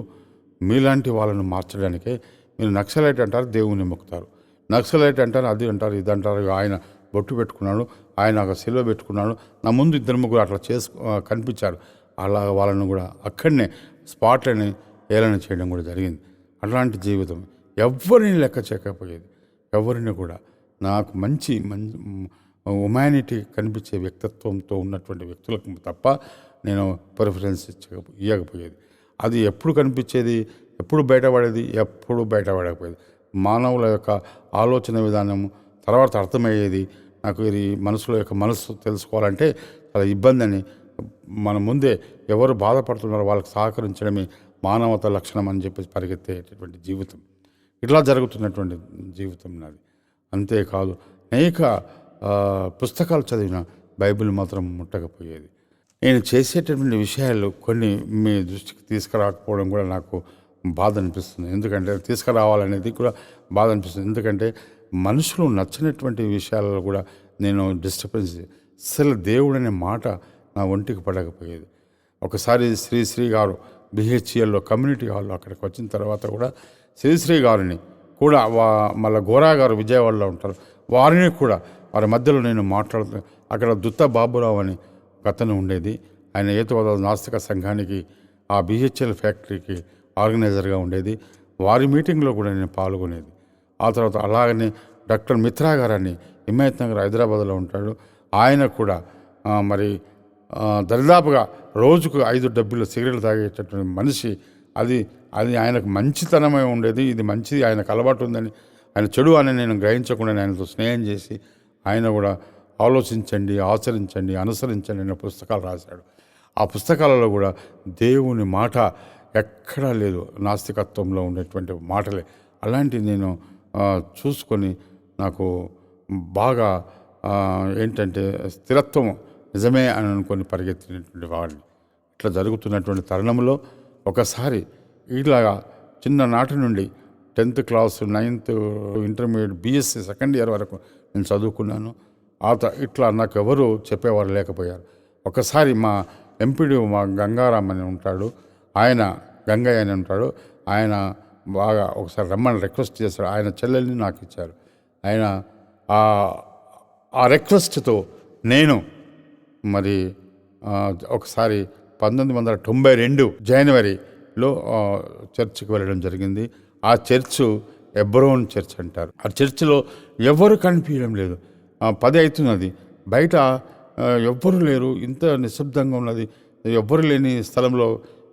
మీలాంటి వాళ్ళను మార్చడానికే. మీరు నక్సలైట్ అంటారు, దేవుని మొక్కుతారు, నక్సలైట్ అంటారు, అది అంటారు, ఇది అంటారు. ఆయన బొట్టు పెట్టుకున్నాడు, ఆయన ఒక సిలువ పెట్టుకున్నాడు, నా ముందు 2-3 అట్లా కనిపించారు. అలా వాళ్ళను కూడా అక్కడనే స్పాట్లని ఏలన చేయడం కూడా జరిగింది. అట్లాంటి జీవితం ఎవరిని లెక్క చేయకపోయేది, ఎవరిని కూడా. నాకు మంచి హ్యుమానిటీ కనిపించే వ్యక్తిత్వంతో ఉన్నటువంటి వ్యక్తులకు తప్ప నేను ప్రిఫరెన్స్ ఇవ్వకపోయేది. అది ఎప్పుడు కనిపించేది, ఎప్పుడు బయటపడకపోయేది. మానవుల యొక్క ఆలోచన విధానం తర్వాత అర్థమయ్యేది. నాకు ఇది మనసు తెలుసుకోవాలంటే చాలా ఇబ్బంది అని, మన ముందే ఎవరు బాధపడుతున్నారో వాళ్ళకి సహకరించడమే మానవత లక్షణం అని చెప్పి పరిగెత్తేటటువంటి జీవితం. ఇట్లా జరుగుతున్నటువంటి జీవితం నాది. అంతేకాదు, అనేక పుస్తకాలు చదివిన బైబిల్ మాత్రం ముట్టకపోయేది. నేను చేసేటటువంటి విషయాలు కొన్ని మీ దృష్టికి తీసుకురాకపోవడం కూడా నాకు బాధ అనిపిస్తుంది. ఎందుకంటే తీసుకురావాలనేది కూడా బాధ అనిపిస్తుంది. ఎందుకంటే మనుషులు నచ్చినటువంటి విషయాలలో కూడా నేను డిస్టర్బెన్స్, అసలు దేవుడు అనే మాట నా ఒంటికి పడకపోయేది. ఒకసారి శ్రీశ్రీ గారు బిహెచ్ఎల్లో కమ్యూనిటీ హాల్లో అక్కడికి వచ్చిన తర్వాత కూడా శ్రీశ్రీ గారిని కూడా మళ్ళీ గోరా గారు విజయవాడలో ఉంటారు, వారిని కూడా వారి మధ్యలో నేను మాట్లాడుతూ, అక్కడ దుత్త బాబురావు అని ఒక అతను ఉండేది. ఆయన హేతువాద నాస్తిక సంఘానికి ఆ బిహెచ్ఎల్ ఫ్యాక్టరీకి ఆర్గనైజర్గా ఉండేది. వారి మీటింగ్లో కూడా నేను పాల్గొనేది. ఆ తర్వాత అలాగనే డాక్టర్ మిత్రా గారని హిమాయత్ నగర్ హైదరాబాద్లో ఉంటాడు. ఆయన కూడా మరి దరిదాపుగా రోజుకు 5 డబ్బులు సిగరెట్లు తాగేటటువంటి మనిషి. అది ఆయనకు మంచితనమే ఉండేది. ఇది మంచిది, ఆయనకు అలవాటు ఉందని, ఆయన చెడు అని నేను గ్రహించకుండా ఆయనతో స్నేహం చేసి ఆయన కూడా ఆలోచించండి, ఆచరించండి, అనుసరించండి అనే పుస్తకాలు రాశాడు. ఆ పుస్తకాలలో కూడా దేవుని మాట ఎక్కడా లేదు, నాస్తికత్వంలో ఉండేటువంటి మాటలే. అలాంటివి నేను చూసుకొని నాకు బాగా ఏంటంటే స్థిరత్వం నిజమే అని అనుకొని పరిగెత్తినటువంటి వాడిని. ఇట్లా జరుగుతున్నటువంటి తరుణంలో ఒకసారి ఇలాగా చిన్ననాటి నుండి 10th class, 9th, intermediate, BSc second year వరకు నేను చదువుకున్నాను. ఇట్లా నాకు ఎవరు చెప్పేవారు లేకపోయారు. ఒకసారి మా ఎంపీడీ మా గంగారాం అని ఉంటాడు, ఆయన గంగయ్య అని ఉంటాడు, ఆయన బాగా ఒకసారి రమ్మని రిక్వెస్ట్ చేశాడు. ఆయన చెల్లెల్ని నాకు ఇచ్చారు. ఆయన ఆ రిక్వెస్ట్తో నేను మరి ఒకసారి 1992 జనవరిలో చర్చికి వెళ్ళడం జరిగింది. ఆ చర్చ్ ఎబ్రోన్ చర్చ్ అంటారు. ఆ చర్చిలో ఎవరు కనిపించడం లేదు. 10 అవుతున్నది, బయట ఎవ్వరు లేరు, ఇంత నిశ్శబ్దంగా ఉన్నది, ఎవ్వరు లేని స్థలంలో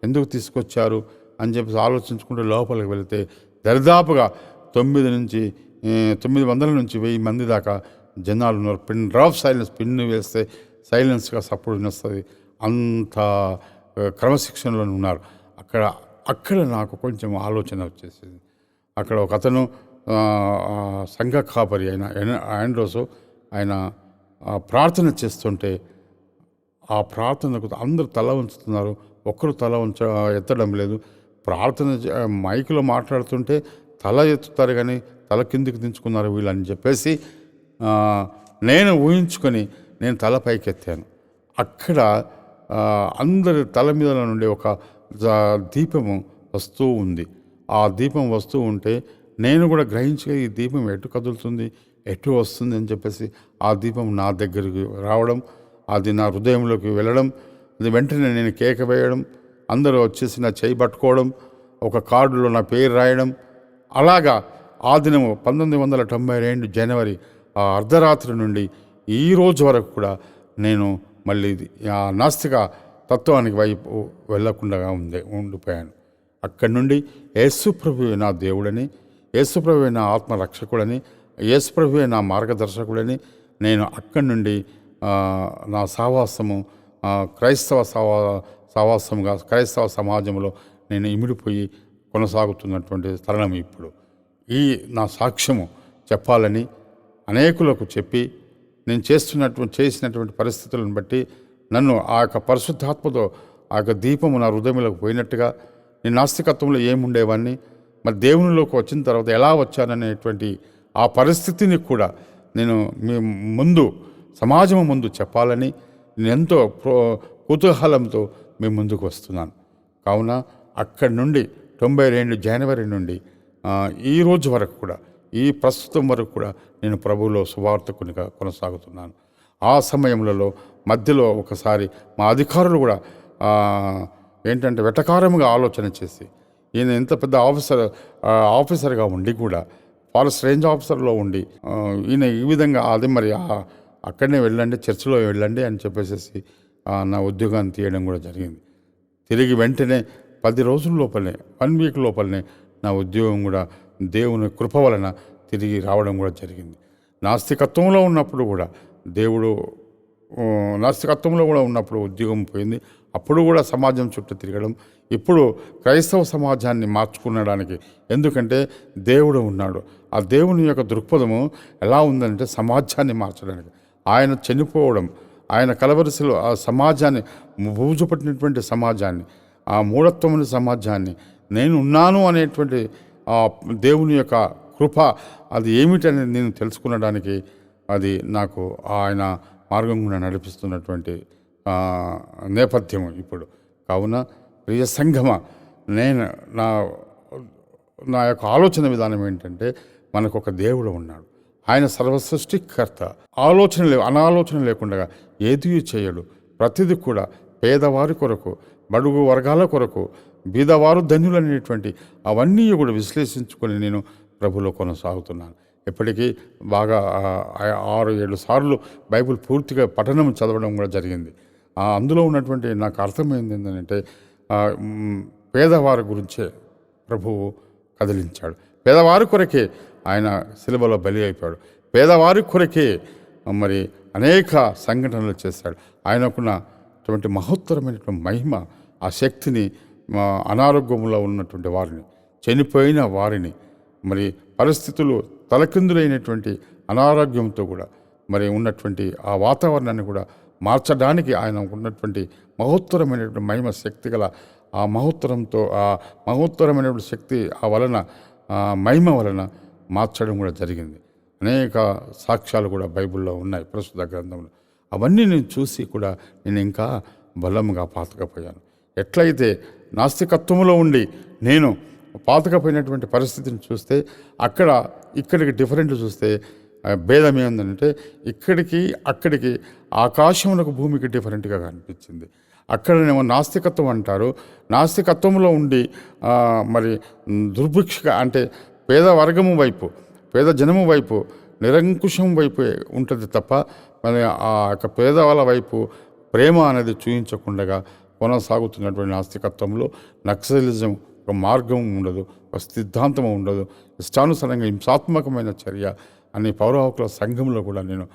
ఎందుకు తీసుకొచ్చారు అని చెప్పి ఆలోచించుకుంటూ లోపలికి వెళితే దరిదాపుగా 900 నుంచి 1000 మంది దాకా జనాలు ఉన్నారు. పిన్ డ్రాప్ సైలెన్స్, పిన్ను వేస్తే సైలెన్స్గా సపోర్ట్ వినొస్తుంది, అంత క్రమశిక్షణలో ఉన్నారు. అక్కడ నాకు కొంచెం ఆలోచన వచ్చేసింది. అక్కడ ఒక అతను సంఘ కాపరి అయిన ఆండ్రోసు, ఆయన ప్రార్థన చేస్తుంటే ఆ ప్రార్థనకు అందరూ తల ఉంచుతున్నారు, ఒక్కరు తల ఎత్తడం లేదు. ప్రార్థన మైకులో మాట్లాడుతుంటే తల ఎత్తుతారు కానీ తల కిందికి దించుకున్నారు వీళ్ళని చెప్పేసి నేను ఊహించుకొని నేను తల పైకి ఎత్తాను. అక్కడ అందరి తల మీద నుండి ఒక దీపము వస్తూ ఉంది. ఆ దీపం వస్తూ ఉంటే నేను కూడా గ్రహించగా ఈ దీపం ఎటు కదులుతుంది, ఎటు వస్తుంది అని చెప్పేసి ఆ దీపం నా దగ్గరికి రావడం, అది నా హృదయంలోకి వెళ్ళడం, అది వెంటనే నేను కేక వేయడం, అందరూ వచ్చేసి నా చేయి పట్టుకోవడం, ఒక కార్డులో నా పేరు రాయడం. అలాగా ఆ దినము 1992 జనవరి అర్ధరాత్రి నుండి ఈ రోజు వరకు కూడా నేను మళ్ళీ ఆ నాస్తిక తత్వానికి వైపు వెళ్ళకుండా ఉండిపోయాను. అక్కడి నుండి యేసుప్రభువే నా దేవుడని, యేసుప్రభువే నా ఆత్మరక్షకుడని, యేసుప్రభువే నా మార్గదర్శకుడని నేను అక్కడి నుండి నా సహవాసము క్రైస్తవ సహవాసముగా క్రైస్తవ సమాజంలో నేను ఇమిడిపోయి కొనసాగుతున్నటువంటి తరుణం ఇప్పుడు. ఈ నా సాక్ష్యము చెప్పాలని అనేకులకు చెప్పి నేను చేసినటువంటి పరిస్థితులను బట్టి నన్ను ఆ యొక్క పరిశుద్ధాత్మతో ఆ యొక్క దీపము నా హృదయంలోకి పోయినట్టుగా, నేను నాస్తికత్వంలో ఏముండేవాడిని, మరి దేవునిలోకి వచ్చిన తర్వాత ఎలా వచ్చాననేటువంటి ఆ పరిస్థితిని కూడా నేను మీ ముందు సమాజం ముందు చెప్పాలని నేను ఎంతో కుతూహలంతో మీ ముందుకు వస్తున్నాను. కావున అక్కడి నుండి 92 జనవరి నుండి ఈ రోజు వరకు కూడా, ఈ ప్రస్తుతం వరకు కూడా నేను ప్రభువులో సువార్తకునిగా కొనసాగుతున్నాను. ఆ సమయంలో మధ్యలో ఒకసారి మా అధికారులు కూడా ఏంటంటే వెటకారముగా ఆలోచన చేసి, ఈయన ఎంత పెద్ద ఆఫీసర్గా ఉండి కూడా, ఫారెస్ట్ రేంజ్ ఆఫీసర్లో ఉండి ఈయన ఈ విధంగా అది మరి అక్కడనే వెళ్ళండి, చర్చిలో వెళ్ళండి అని చెప్పేసి నా ఉద్యోగాన్ని తీయడం కూడా జరిగింది. తిరిగి వెంటనే 10 రోజుల లోపలనే, 1 వీక్ లోపలనే నా ఉద్యోగం కూడా దేవుని కృప వలన తిరిగి రావడం కూడా జరిగింది. నాస్తికత్వంలో ఉన్నప్పుడు కూడా నాస్తికత్వంలో కూడా ఉన్నప్పుడు ఉద్యోగం పోయింది. అప్పుడు కూడా సమాజం చుట్టూ తిరగడం. ఇప్పుడు క్రైస్తవ సమాజాన్ని మార్చుకునడానికి, ఎందుకంటే దేవుడు ఉన్నాడు. ఆ దేవుని యొక్క దృక్పథము ఎలా ఉందంటే సమాజాన్ని మార్చడానికి. ఆయన చనిపోవడం, ఆయన కలవరిశిలో ఆ సమాజాన్ని, బూజుపట్టినటువంటి సమాజాన్ని, ఆ మూఢత్వమైన సమాజాన్ని, నేను ఉన్నాను అనేటువంటి దేవుని యొక్క కృప అది ఏమిటనేది నేను తెలుసుకునడానికి అది నాకు ఆయన మార్గం కూడా నడిపిస్తున్నటువంటి నేపథ్యం ఇప్పుడు. కావున ప్రియ సంఘమ, నేను నా యొక్క ఆలోచన విధానం ఏంటంటే, మనకు ఒక దేవుడు ఉన్నాడు, ఆయన సర్వసృష్టికర్త. అనాలోచన లేకుండా ఏది చేయడు. ప్రతిదీ కూడా పేదవారి కొరకు, బడుగు వర్గాల కొరకు, బీదవారు ధన్యులు అనేటువంటి అవన్నీ కూడా విశ్లేషించుకొని నేను ప్రభులో కొనసాగుతున్నాను. ఇప్పటికీ బాగా 6-7 సార్లు బైబిల్ పూర్తిగా పఠనం చదవడం కూడా జరిగింది. అందులో ఉన్నటువంటి నాకు అర్థమైంది ఏంటంటే, పేదవారి గురించే ప్రభువు కదిలించాడు. పేదవారి కొరకే ఆయన సిలువలో బలి అయిపోయాడు. పేదవారి కొరకే మరి అనేక సంఘటనలు చేశాడు. ఆయనకున్నటువంటి మహోత్తరమైనటువంటి మహిమ, ఆ శక్తిని అనారోగ్యంలో ఉన్నటువంటి వారిని, చనిపోయిన వారిని, మరి పరిస్థితులు తలకిందులైనటువంటి అనారోగ్యంతో కూడా మరి ఉన్నటువంటి ఆ వాతావరణాన్ని కూడా మార్చడానికి ఆయన ఉన్నటువంటి మహోత్తరమైనటువంటి మహిమ శక్తి గల ఆ మహోత్తరమైనటువంటి శక్తి మహిమ వలన మార్చడం కూడా జరిగింది. అనేక సాక్ష్యాలు కూడా బైబిల్లో ఉన్నాయి, ప్రస్తుత గ్రంథంలో. అవన్నీ నేను చూసి కూడా నేను ఇంకా బలంగా పాతకపోయాను. ఎట్లయితే నాస్తికత్వంలో ఉండి నేను పాతకపోయినటువంటి పరిస్థితిని చూస్తే, ఇక్కడికి డిఫరెంట్ చూస్తే భేదం ఏంటంటే, అక్కడికి ఆకాశమునకు భూమికి డిఫరెంట్గా కనిపించింది. అక్కడనేమో నాస్తికత్వం అంటారు. నాస్తికత్వంలో ఉండి మరి దుర్భిక్షగా అంటే పేద వర్గము వైపు, పేద జనము వైపు, నిరంకుశం వైపు ఉంటుంది తప్ప మరి ఆ యొక్క పేదవాళ్ళ వైపు ప్రేమ అనేది చూపించకుండా కొనసాగుతున్నటువంటి నాస్తికత్వంలో నక్సలిజం ఒక మార్గం ఉండదు, ఒక సిద్ధాంతం ఉండదు. ఇష్టానుసారంగా హింసాత్మకమైన చర్య అని పౌర హక్కుల సంఘంలో కూడా నేను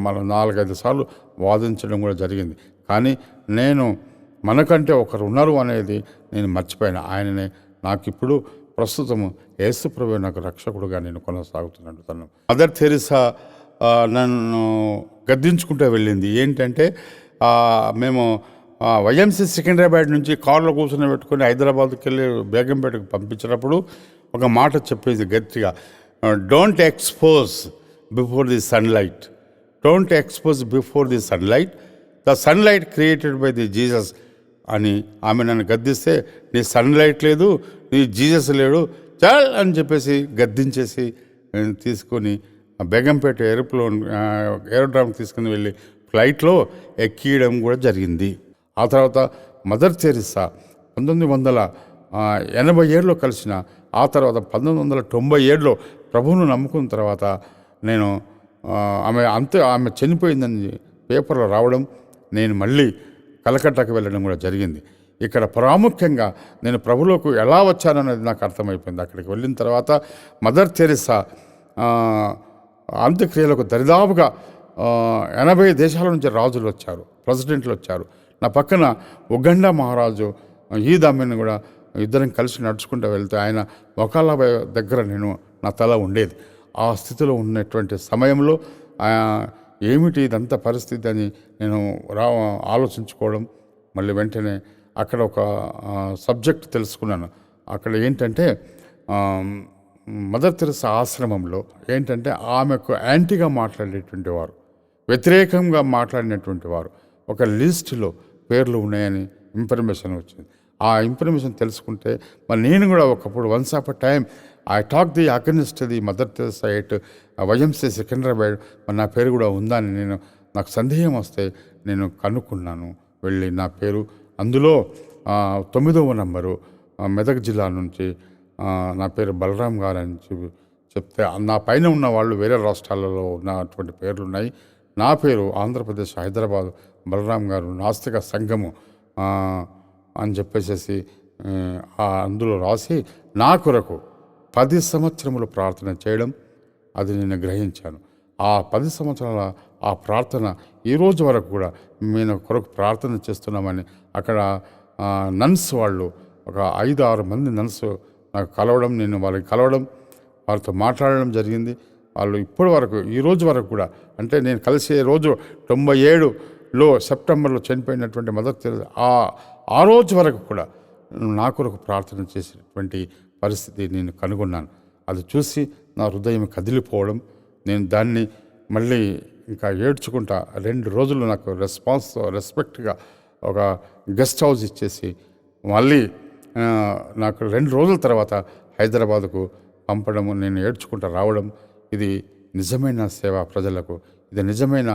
మన 4-5 సార్లు వాదించడం కూడా జరిగింది. కానీ నేను మనకంటే ఒకరు ఉన్నారు అనేది నేను మర్చిపోయాను. ఆయననే నాకు ఇప్పుడు ప్రస్తుతము యేసు ప్రభువే నాకు రక్షకుడుగా నేను కొనసాగుతున్నాను. తను మదర్ తెరెసా నన్ను గద్దించుకుంటూ వెళ్ళింది. ఏంటంటే, మేము వైఎంసీ సికింద్రాబాద్ నుంచి కారులో కూర్చొని పెట్టుకొని హైదరాబాద్కి వెళ్ళి బేగంపేటకు పంపించినప్పుడు ఒక మాట చెప్పేది గట్టిగా, don't expose before the sunlight, don't expose before the sunlight, the sunlight created by the Jesus అని ఆమె నన్ను గద్దిస్తే, నీ సన్లైట్ లేదు, నీ జీసస్ లేడు, చాల్ అని చెప్పేసి గద్దించేసి తీసుకొని బేగంపేట ఏరోడ్రామ్కి తీసుకుని వెళ్ళి ఫ్లైట్లో ఎక్కియడం కూడా జరిగింది. ఆ తర్వాత మదర్ తెరెసా 1987లో కలిసిన, ఆ తర్వాత 1997లో ప్రభువును నమ్ముకున్న తర్వాత నేను ఆమె చనిపోయిందని పేపర్లో రావడం, నేను మళ్ళీ కలకట్టాకు వెళ్ళడం కూడా జరిగింది. ఇక్కడ ప్రాముఖ్యంగా నేను ప్రభులోకి ఎలా వచ్చాననేది నాకు అర్థమైపోయింది. అక్కడికి వెళ్ళిన తర్వాత మదర్ తెరెసా అంత్యక్రియలకు దరిదాపుగా 80 దేశాల నుంచి రాజులు వచ్చారు, ప్రెసిడెంట్లు వచ్చారు. నా పక్కన ఉగండా మహారాజు ఈదామెను కూడా ఇద్దరం కలిసి నడుచుకుంటూ వెళ్తే ఆయన మొకాళ్ళ దగ్గర నా తల ఉండేది. ఆ స్థితిలో ఉన్నటువంటి సమయంలో ఏమిటి ఇదంతా పరిస్థితి అని నేను ఆలోచించుకోవడం, మళ్ళీ వెంటనే అక్కడ ఒక సబ్జెక్ట్ తెలుసుకున్నాను. అక్కడ ఏంటంటే, మదర్ తెరెసా ఆశ్రమంలో ఏంటంటే ఆమెకు యాంటీగా మాట్లాడేటువంటి వారు, వ్యతిరేకంగా మాట్లాడినటువంటి వారు ఒక లిస్టులో పేర్లు ఉన్నాయని ఇన్ఫర్మేషన్ వచ్చింది. ఆ ఇన్ఫర్మేషన్ తెలుసుకుంటే మరి నేను కూడా ఒకప్పుడు once of a time I talk the against the mother Teresa at YMC Secunderabad, మరి నా పేరు కూడా ఉందని నాకు సందేహం వస్తే నేను కనుక్కున్నాను. వెళ్ళి నా పేరు అందులో 9వ నంబరు మెదక్ జిల్లా నుంచి నా పేరు బలరాం గారు అని చెప్తే, నా పైన ఉన్న వాళ్ళు వేరే రాష్ట్రాలలో ఉన్నటువంటి పేర్లు ఉన్నాయి. నా పేరు ఆంధ్రప్రదేశ్ హైదరాబాద్ బలరాం గారు నాస్తిక సంఘము అని చెప్పేసి అందులో రాసి నా కొరకు 10 సంవత్సరములు ప్రార్థన చేయడం, అది నేను గ్రహించాను. ఆ 10 సంవత్సరాల ఆ ప్రార్థన ఈరోజు వరకు కూడా నేను కొరకు ప్రార్థన చేస్తున్నామని అక్కడ నన్స్ వాళ్ళు ఒక 5-6 మంది నన్స్ నాకు కలవడం, నేను వాళ్ళకి కలవడం, వాళ్ళతో మాట్లాడడం జరిగింది. వాళ్ళు ఇప్పటి వరకు ఈ రోజు వరకు కూడా, అంటే నేను కలిసే రోజు 97లో సెప్టెంబర్లో చనిపోయినటువంటి మదర్ తెరెసా ఆ రోజు వరకు కూడా నా కొరకు ప్రార్థన చేసేటువంటి పరిస్థితి నేను కనుగొన్నాను. అది చూసి నా హృదయం కదిలిపోవడం, నేను దాన్ని మళ్ళీ ఇంకా ఏడ్చుకుంటా 2 రోజులు నాకు రెస్పెక్ట్గా ఒక గెస్ట్ హౌస్ ఇచ్చేసి మళ్ళీ నాకు 2 రోజుల తర్వాత హైదరాబాదుకు పంపడము, నేను ఏడ్చుకుంటా రావడం, ఇది నిజమైన సేవ ప్రజలకు, ఇది నిజమైన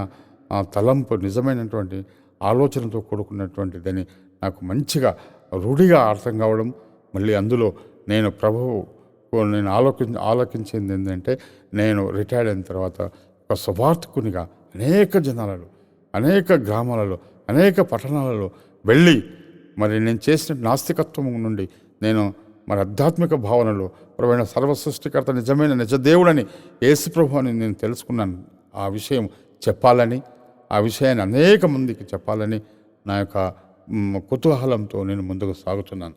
తలంపు, నిజమైనటువంటి ఆలోచనతో కూడుకున్నటువంటిదని నాకు మంచిగా రూఢిగా అర్థం కావడం. మళ్ళీ అందులో నేను నేను ఆలోచించింది ఏంటంటే, నేను రిటైర్డ్ అయిన తర్వాత ఒక సువార్థకునిగా అనేక జనాలలో, అనేక గ్రామాలలో, అనేక పట్టణాలలో వెళ్ళి మరి నేను చేసిన నాస్తికత్వం నుండి నేను మరి ఆధ్యాత్మిక భావనలో ప్రభువైన సర్వసృష్టికర్త నిజమైన నిజదేవుడని యేసుప్రభు అని నేను తెలుసుకున్నాను. ఆ విషయం చెప్పాలని, ఆ విషయాన్ని అనేక మందికి చెప్పాలని నా యొక్క కుతూహలంతో నేను ముందుకు సాగుతున్నాను.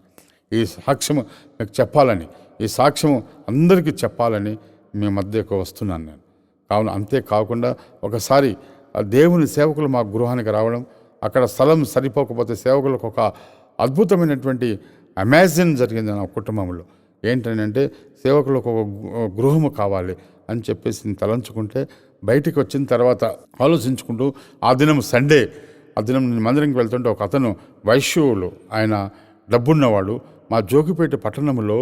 ఈ సాక్ష్యము మీకు చెప్పాలని, ఈ సాక్ష్యము అందరికీ చెప్పాలని మీ మధ్యకు వస్తున్నాను నేను. కావున అంతేకాకుండా ఒకసారి దేవుని సేవకులు మా గృహానికి రావడం, అక్కడ స్థలం సరిపోకపోతే సేవకులకు ఒక అద్భుతమైనటువంటి అమెజిన్ జరిగింది నా కుటుంబంలో. ఏంటంటే సేవకులకు ఒక గృహము కావాలి అని చెప్పేసి నేను తలంచుకుంటే, బయటికి వచ్చిన తర్వాత ఆలోచించుకుంటూ ఆ దినం సండే, ఆ దినం నేను మందిరంకి వెళ్తుంటే ఒక అతను వైశ్యువులు, ఆయన డబ్బున్నవాడు, మా జోగిపేట పట్టణంలో,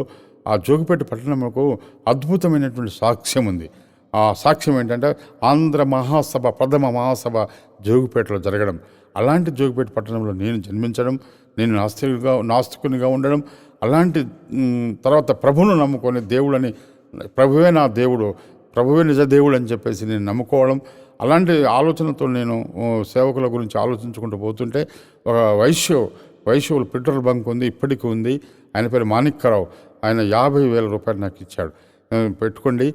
ఆ జోగిపేట పట్టణంకు అద్భుతమైనటువంటి సాక్ష్యం ఉంది. ఆ సాక్ష్యం ఏంటంటే ఆంధ్ర మహాసభ, ప్రథమ మహాసభ జోగిపేటలో జరగడం. అలాంటి జోగిపేట పట్టణంలో నేను జన్మించడం, నేను నాస్తికునిగా ఉండడం, అలాంటి తర్వాత ప్రభువును నమ్ముకొని దేవుడని, ప్రభువే నా దేవుడు, ప్రభువే నిజ దేవుడు అని చెప్పేసి నేను నమ్ముకోవడం. అలాంటి ఆలోచనతో నేను సేవకుల గురించి ఆలోచించుకుంటూ పోతుంటే ఒక వైశ్యువులు పెట్రోల్ బంక్ ఉంది, ఇప్పటికీ ఉంది. ఆయన పేరు మాణిక్యరావు. ఆయన 50,000 రూపాయలు నాకు ఇచ్చాడు. పెట్టుకోండి,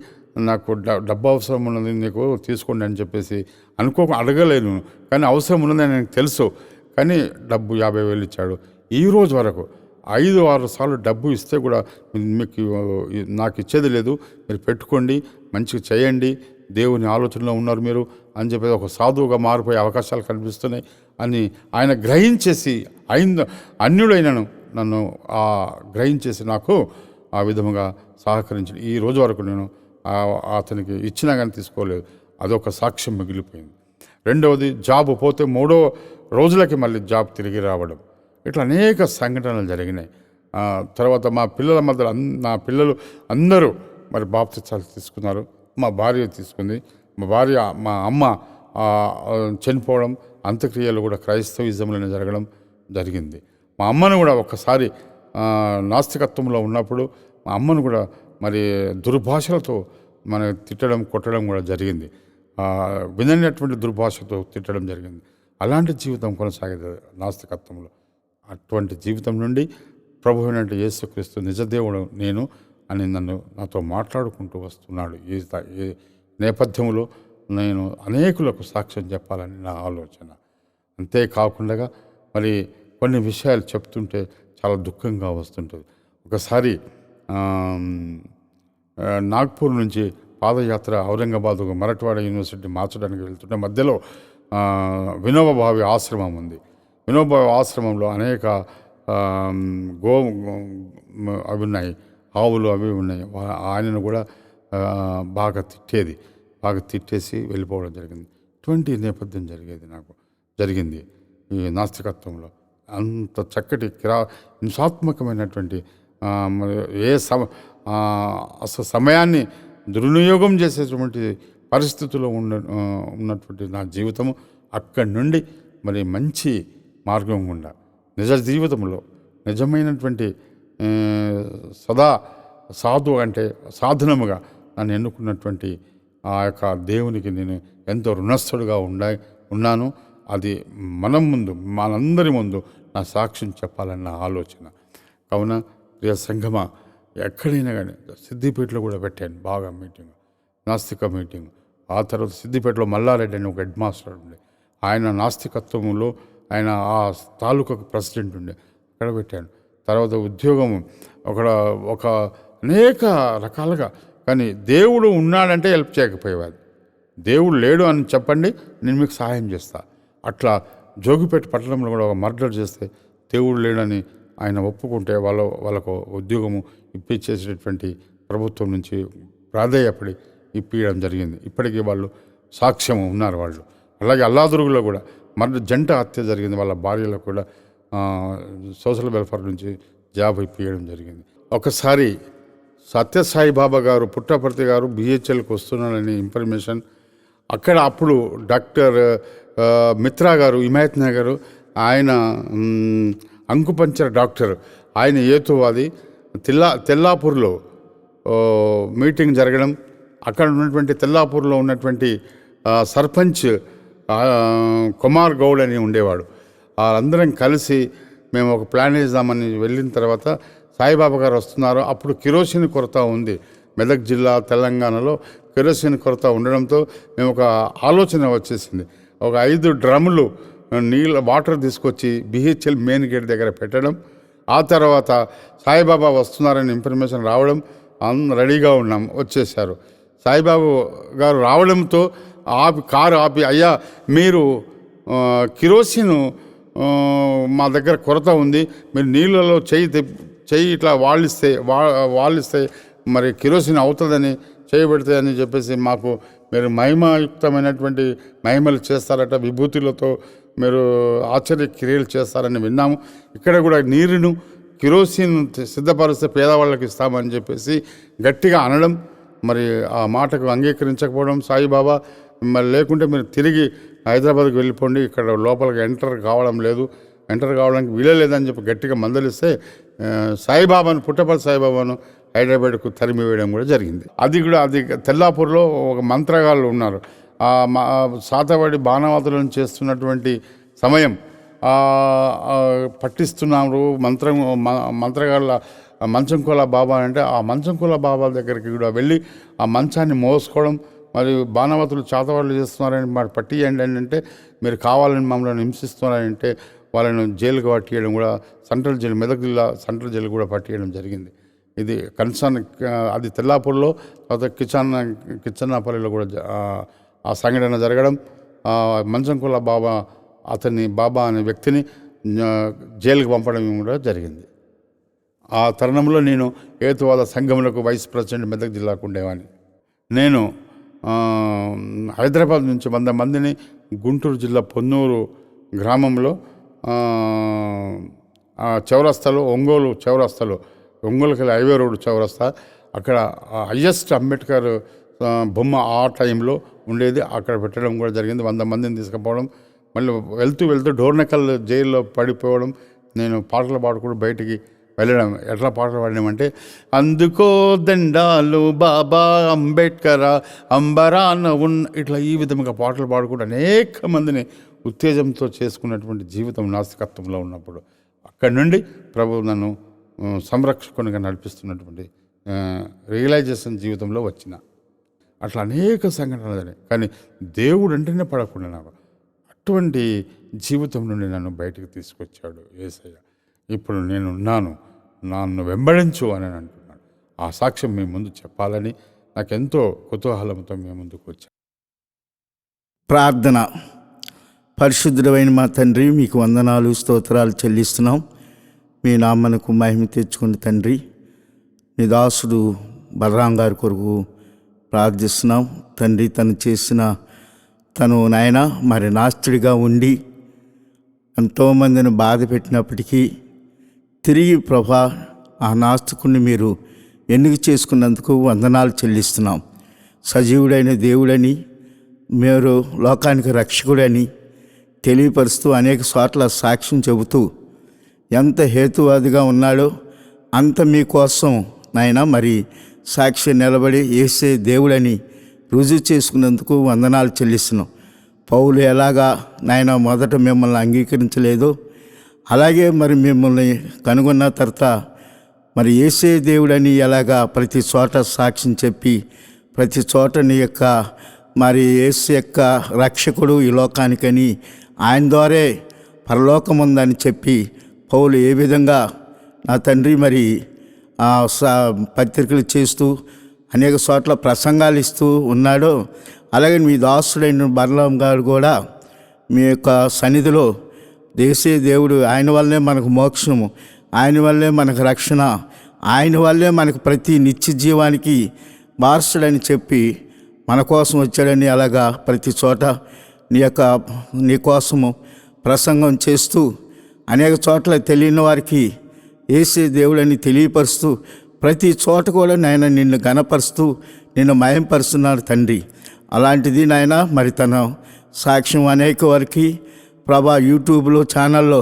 నాకు డబ్బు అవసరం ఉన్నది, నీకు తీసుకోండి అని చెప్పేసి అడగలేను, కానీ అవసరం ఉన్నదని నాకు తెలుసు. కానీ డబ్బు 50,000 ఇచ్చాడు. ఈ రోజు వరకు 5-6 సార్లు డబ్బు ఇస్తే కూడా మీకు నాకు ఇచ్చేది లేదు, మీరు పెట్టుకోండి, మంచిగా చేయండి, దేవుని ఆలోచనలో ఉన్నారు మీరు అని చెప్పేసి ఒక సాధువుగా మారిపోయే అవకాశాలు కనిపిస్తున్నాయి అని ఆయన గ్రహించేసి, అన్యుడైనను నన్ను గ్రహించేసి నాకు ఆ విధముగా సహకరించిన. ఈ రోజు వరకు నేను అతనికి ఇచ్చినా కానీ తీసుకోలేదు. అదొక సాక్ష్యం మిగిలిపోయింది. రెండవది, జాబ్ పోతే 3వ రోజులకి మళ్ళీ జాబ్ తిరిగి రావడం. ఇట్లా అనేక సంఘటనలు జరిగినాయి. తర్వాత మా పిల్లల మధ్యలో నా పిల్లలు అందరూ మరి బాప్తిసాలు తీసుకున్నారు. మా భార్య తీసుకుంది. మా అమ్మ చనిపోవడం, అంత్యక్రియలు కూడా క్రైస్తవిజంలోనే జరగడం జరిగింది. మా అమ్మను కూడా ఒక్కసారి నాస్తికత్వంలో ఉన్నప్పుడు మా అమ్మను కూడా మరి దుర్భాషలతో మన తిట్టడం, కొట్టడం కూడా జరిగింది. విననటువంటి దుర్భాషతో తిట్టడం జరిగింది. అలాంటి జీవితం కొనసాగేది నాస్తికత్వంలో. అటువంటి జీవితం నుండి ప్రభువైన యేసుక్రీస్తు నిజదేవుడు నేను అని నాతో మాట్లాడుకుంటూ వస్తున్నాడు. ఈ నేపథ్యంలో నేను అనేకులకు సాక్ష్యం చెప్పాలని నా ఆలోచన. అంతేకాకుండా మరి కొన్ని విషయాలు చెప్తుంటే చాలా దుఃఖంగా వస్తుంటుంది. ఒకసారి నాగ్పూర్ నుంచి పాదయాత్ర ఔరంగాబాద్ మరాఠవాడ యూనివర్సిటీ మార్చడానికి వెళ్తుంటే మధ్యలో వినోబా భావి ఆశ్రమం ఉంది. వినోబా ఆశ్రమంలో అనేక అవి ఉన్నాయి, ఆవులు అవి ఉన్నాయి. ఆయనను కూడా బాగా తిట్టేసి వెళ్ళిపోవడం జరిగింది. ఇటువంటి నేపథ్యం జరిగింది ఈ నాస్తికత్వంలో. అంత చక్కటి హింసాత్మకమైనటువంటి అసలు సమయాన్ని దుర్వినియోగం చేసేటువంటి పరిస్థితుల్లో ఉన్నటువంటి నా జీవితము అక్కడి నుండి మరి మంచి మార్గం గుండా నిజ జీవితంలో నిజమైనటువంటి సాధు అంటే సాధనముగా నన్ను ఎన్నుకున్నటువంటి ఆ యొక్క దేవునికి నేను ఎంతో రుణస్థుడుగా ఉన్నాను. అది మనందరి ముందు నా సాక్ష్యం చెప్పాలన్న ఆలోచన. కావున ప్రియ సంఘమ, ఎక్కడైనా కానీ సిద్దిపేటలో కూడా పెట్టాను బాగా మీటింగ్, నాస్తిక మీటింగ్. ఆ తర్వాత సిద్దిపేటలో మల్లారెడ్డి అని ఒక హెడ్ మాస్టర్ ఉండే, ఆయన నాస్తికత్వంలో ఆయన ఆ తాలూకాకు ప్రెసిడెంట్ ఉండే, అక్కడ పెట్టాను. తర్వాత ఉద్యోగం ఒక అనేక రకాలుగా. కానీ దేవుడు ఉన్నాడంటే హెల్ప్ చేయకపోయేవాడు. దేవుడు లేడు అని చెప్పండి, నేను మీకు సహాయం చేస్తా. అట్లా జోగిపేట పట్టణంలో కూడా ఒక మర్డర్ చేస్తే దేవుడు లేడని ఆయన ఒప్పుకుంటే వాళ్ళకు ఉద్యోగము ఇప్పించేసేటువంటి ప్రభుత్వం నుంచి ప్రాధేయపడి ఇప్పించడం జరిగింది. ఇప్పటికీ వాళ్ళు సాక్ష్యం ఉన్నారు వాళ్ళు. అలాగే అల్లాదుర్గులో కూడా మరి జంట హత్య జరిగింది. వాళ్ళ భార్యలకు కూడా సోషల్ వెల్ఫేర్ నుంచి జాబ్ ఇప్పించడం జరిగింది. ఒకసారి సత్యసాయి బాబా గారు పుట్టపర్తి గారు బిహెచ్ఎల్కి వస్తున్నారని ఇన్ఫర్మేషన్ అక్కడ అప్పుడు డాక్టర్ మిత్రా గారు హిమాయత్ నగర్ ఆయన అంకుపంచర్ డాక్టర్, ఆయన ఏతువాది తెల్లాపూర్లో మీటింగ్ జరగడం, అక్కడ ఉన్నటువంటి తెల్లాపూర్లో ఉన్నటువంటి సర్పంచ్ కుమార్ గౌడ్ అని ఉండేవాడు. వాళ్ళందరం కలిసి మేము ఒక ప్లాన్ వేద్దామని వెళ్ళిన తర్వాత సాయిబాబా గారు వస్తున్నారు. అప్పుడు కిరోసిన్ కొరత ఉంది. మెదక్ జిల్లా తెలంగాణలో కిరోసిన్ కొరత ఉండడంతో మేము ఒక ఆలోచన వచ్చేసింది. ఒక 5 డ్రమ్ములు వాటర్ తీసుకొచ్చి బిహెచ్ఎల్ మెయిన్ గేట్ దగ్గర పెట్టడం. ఆ తర్వాత సాయిబాబా వస్తున్నారని ఇన్ఫర్మేషన్ రావడం, రెడీగా ఉన్నాం, వచ్చేసారు. సాయిబాబా గారు రావడంతో కారు ఆపి, అయ్యా మీరు కిరోసిన్ మా దగ్గర కొరత ఉంది, మీరు నీళ్ళలో చెయ్యి ఇట్లా వాళ్ళిస్తే మరి కిరోసిన్ అవుతుందని చేయబెడితే అని చెప్పేసి మాకు మీరు మహిమయుక్తమైనటువంటి మహిమలు చేస్తారట, విభూతులతో మీరు ఆశ్చర్య క్రియలు చేస్తారని విన్నాము. ఇక్కడ కూడా నీరును కిరోసిన్ సిద్ధపరిస్తే పేదవాళ్ళకి ఇస్తామని చెప్పేసి గట్టిగా అనడం, మరి ఆ మాటకు అంగీకరించకపోవడం సాయిబాబా, మరి లేకుంటే మీరు తిరిగి హైదరాబాద్కి వెళ్ళిపోండి, ఇక్కడ లోపలికి ఎంటర్ కావడానికి వీలలేదని చెప్పి గట్టిగా మందలిస్తే సాయిబాబాను పుట్టపర్తి సాయిబాబాను హైదరాబాద్కు తరిమి వేయడం కూడా జరిగింది. అది తెల్లాపూర్లో ఒక మంత్రగాళ్ళు ఉన్నారు. శాతవాడి బాణవాదులను చేస్తున్నటువంటి సమయం పట్టిస్తున్నారు మంత్రగాళ్ళ మంచంకోల బాబా అంటే ఆ మంచంకోల బాబా దగ్గరికి కూడా వెళ్ళి ఆ మంచాన్ని మోసుకోవడం, మరి బాణవతులు చాతవాళ్ళు చేస్తున్నారని మరి పట్టియండి అని అంటే, మీరు కావాలని మమ్మల్ని హింసిస్తున్నారని అంటే వాళ్ళను జైలుకు పట్టియడం కూడా, సెంట్రల్ జైలు మెదక్ జిల్లా సెంట్రల్ జైలు కూడా పట్టియడం జరిగింది. ఇది కన్సర్న్ అది తెల్లాపూర్లో, తర్వాత కిచ్చన్నపల్లిలో కూడా ఆ సంఘటన జరగడం, మంచంకుల బాబా అనే వ్యక్తిని జైలుకు పంపడం కూడా జరిగింది. ఆ తరుణంలో నేను హేతువాద సంఘములకు వైస్ ప్రెసిడెంట్ మెదక్ జిల్లాకు ఉండేవాడిని. నేను హైదరాబాద్ నుంచి 100 మందిని గుంటూరు జిల్లా పొన్నూరు గ్రామంలో చౌరస్తాలో, ఒంగోలుకి హైవే రోడ్ చౌరస్తా, అక్కడ హైయెస్ట్ అంబేద్కర్ బొమ్మ ఆ టైంలో ఉండేది, అక్కడ పెట్టడం కూడా జరిగింది. 100 మందిని తీసుకుపోవడం, మళ్ళీ వెళ్తూ డోర్నకల్ జైల్లో పడిపోవడం, నేను పాటలు పాడుకుంటూ బయటికి వెళ్ళడం. ఎట్లా పాటలు పాడినామంటే, అందుకో దండాలు బాబా అంబేద్కర్ అంబరాన ఇట్లా ఈ విధంగా పాటలు పాడుకుంటూ అనేక మందిని ఉత్తేజంతో చేసుకున్నటువంటి జీవితం నాస్తికత్వంలో ఉన్నప్పుడు, అక్కడి నుండి ప్రభువు నన్ను సంరక్షకునిగా నడిపిస్తున్నటువంటి రియలైజేషన్ జీవితంలో వచ్చిన. అట్లా అనేక సంఘటనలు జరిగాయి. కానీ దేవుడు అంటేనే పడకుండా నాకు అటువంటి జీవితం నుండి నన్ను బయటకు తీసుకొచ్చాడు యేసయ్య. ఇప్పుడు నేనున్నాను, నన్ను వెంబడించు అని అంటున్నాడు. ఆ సాక్ష్యం మీ ముందు చెప్పాలని నాకెంతో కుతూహలంతో మీ ముందుకు వచ్చాను. ప్రార్థన. పరిశుద్ధుడైన మా తండ్రి, మీకు వందనాలు స్తోత్రాలు చెల్లిస్తున్నాం. మీ నామనకు మహిమ తెచ్చుకుని తండ్రి, నీ దాసుడు బలరాం గారి కొరకు ప్రార్థిస్తున్నాం తండ్రి. తను నాయన మరి నాస్తిడిగా ఉండి ఎంతోమందిని బాధ పెట్టినప్పటికీ తిరిగి ప్రభా ఆ నాస్తికుని మీరు ఎన్నిక చేసుకున్నందుకు వందనాలు చెల్లిస్తున్నాం. సజీవుడైన దేవుడని, మీరు లోకానికి రక్షకుడని తెలియపరుస్తూ అనేక చోట్ల సాక్ష్యం చెబుతూ ఎంత హేతువాదిగా ఉన్నాడో అంత మీకోసం నాయన మరి సాక్షి నిలబడి యేసే దేవుడని రుజువు చేసుకున్నందుకు వందనాలు చెల్లిస్తున్నాం. పౌలు ఎలాగా నాయన మొదట మిమ్మల్ని అంగీకరించలేదో అలాగే మరి మిమ్మల్ని కనుగొన్న తర్వాత మరి యేసే దేవుడని ఎలాగా ప్రతి చోట సాక్ష్యం చెప్పి ప్రతి చోట నీ యొక్క మరి యేసు యొక్క రక్షకుడు ఈ లోకానికని ఆయన ద్వారే పరలోకముందని చెప్పి పౌలు ఏ విధంగా నా తండ్రి మరి పత్రికలు చేస్తూ అనేక చోట్ల ప్రసంగాలు ఇస్తూ ఉన్నాడో, అలాగే మీ దాసుడైన బలరాం గారు కూడా మీ యొక్క సన్నిధిలో దేశే దేవుడు, ఆయన వల్లనే మనకు మోక్షము, ఆయన వల్లే మనకు రక్షణ, ఆయన వల్లే మనకు ప్రతి నిత్య జీవానికి వారసుడని చెప్పి మన కోసం వచ్చాడని అలాగా ప్రతి చోట నీ కోసము ప్రసంగం చేస్తూ అనేక చోట్ల తెలియని వారికి యేసే దేవుడని తెలియపరుస్తూ ప్రతి చోట కూడా నాయన నిన్ను ఘనపరుస్తూ నిన్ను మయంపరుస్తున్నాడు తండ్రి. అలాంటిది నాయన మరి తన సాక్ష్యం అనేక వారికి ప్రభా యూట్యూబ్లో ఛానల్లో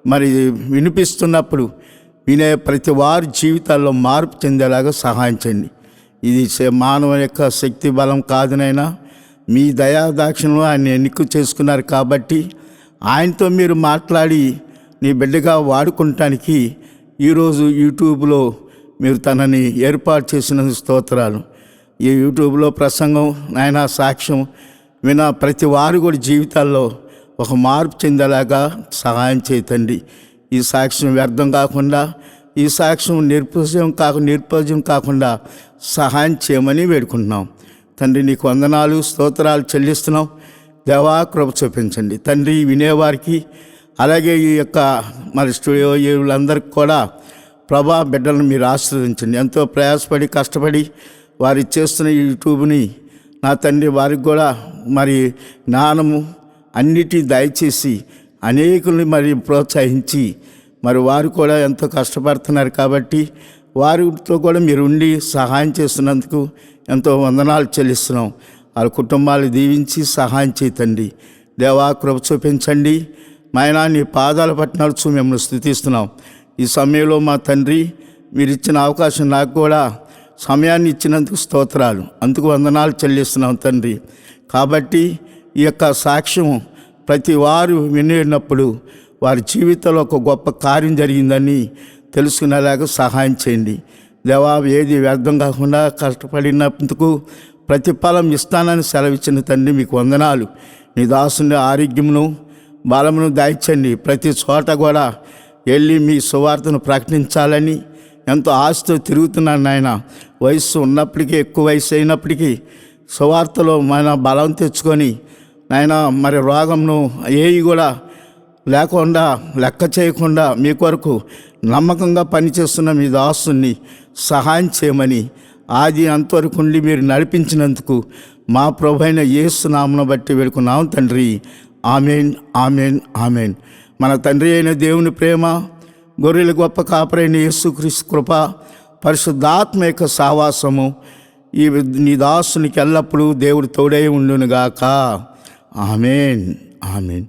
మరి వినిపిస్తున్నప్పుడు వినే ప్రతి వారి జీవితాల్లో మార్పు చెందేలాగా సహాయం చేయండి. ఇది మానవ యొక్క శక్తి బలం కాదునైనా మీ దయాదాక్షిణ్యం ఆయన ఎన్నిక చేసుకున్నారు కాబట్టి ఆయనతో మీరు మాట్లాడి నీ బిడ్డగా వాడుకుంటానికి ఈరోజు యూట్యూబ్లో మీరు తనని ఏర్పాటు చేసిన స్తోత్రాలు. ఈ యూట్యూబ్లో ప్రసంగం ఆయన సాక్ష్యం విన ప్రతి వారు కూడా జీవితాల్లో ఒక మార్పు చెందేలాగా సహాయం చేయతండి. ఈ సాక్ష్యం వ్యర్థం కాకుండా, ఈ సాక్ష్యం నిర్పజం కాకుండా సహాయం చేయమని వేడుకుంటున్నాం తండ్రి. నీకు వందనాలు స్తోత్రాలు చెల్లిస్తున్నాం. దేవా కృప చూపించండి తండ్రి. వినేవారికి అలాగే ఈ యొక్క మరి స్టూడియో వీళ్ళందరికీ కూడా ప్రభా బిడ్డలను మీరు ఆశీర్వదించండి. ఎంతో ప్రయాసపడి కష్టపడి వారు చేస్తున్న యూట్యూబ్ని నా తండ్రి వారికి కూడా మరి జ్ఞానము అన్నిటి దయచేసి అనేకుల్ని మరి ప్రోత్సహించి మరి వారు కూడా ఎంతో కష్టపడుతున్నారు కాబట్టి వారితో కూడా మీరు ఉండి సహాయం చేస్తున్నందుకు ఎంతో వందనాలు చెల్లిస్తున్నాం. వాళ్ళ కుటుంబాలు దీవించి సహాయం చేయతండి. దేవా కృప చూపించండి. మాయనా నీ పాదాల పట్ల నడుచు మిమ్మల్ని స్తుతిస్తున్నాం. ఈ సమయంలో మా తండ్రి మీరు ఇచ్చిన అవకాశం నాకు కూడా సమయాన్ని ఇచ్చినందుకు స్తోత్రాలు, అందుకు వందనాలు చెల్లిస్తున్నాం తండ్రి. కాబట్టి ఈ యొక్క సాక్ష్యం ప్రతి వారు వినేటప్పుడు వారి జీవితంలో ఒక గొప్ప కార్యం జరిగిందని తెలుసుకునేలాగా సహాయం చేయండి. దేవా ఏది వ్యర్థం కాకుండా కష్టపడినందుకు ప్రతిఫలం ఇస్తానని సెలవిచ్చిన తండ్రి మీకు వందనాలు. నీ దాసుని ఆరోగ్యమును బలమును దాయిచ్చండి. ప్రతి చోట కూడా వెళ్ళి మీ సువార్తను ప్రకటించాలని ఎంతో ఆశతో తిరుగుతున్నాను నాయన. వయస్సు ఉన్నప్పటికీ, ఎక్కువ వయసు అయినప్పటికీ సువార్తలో మన బలం తెచ్చుకొని నాయన మరి రోగంను ఏవి కూడా లేకుండా లెక్క చేయకుండా మీ కొరకు నమ్మకంగా పనిచేస్తున్న మీ దాసుని సహాయం చేయమని ఆది అంతవరకు ఉండి మీరు నడిపించినందుకు మా ప్రభువైన యేసు నామమును బట్టి వేడుకున్నాం తండ్రి. Amen, amen, amen. మన తండ్రి అయిన దేవుని ప్రేమ, గొర్రెల గొప్ప కాపరైన యేసుక్రీస్తు కృప, పరిశుద్ధాత్మ యొక్క సావాసము ఈ నీ దాసునికి ఎల్లప్పుడూ దేవుడు తోడై ఉండునుగాక. Amen, amen.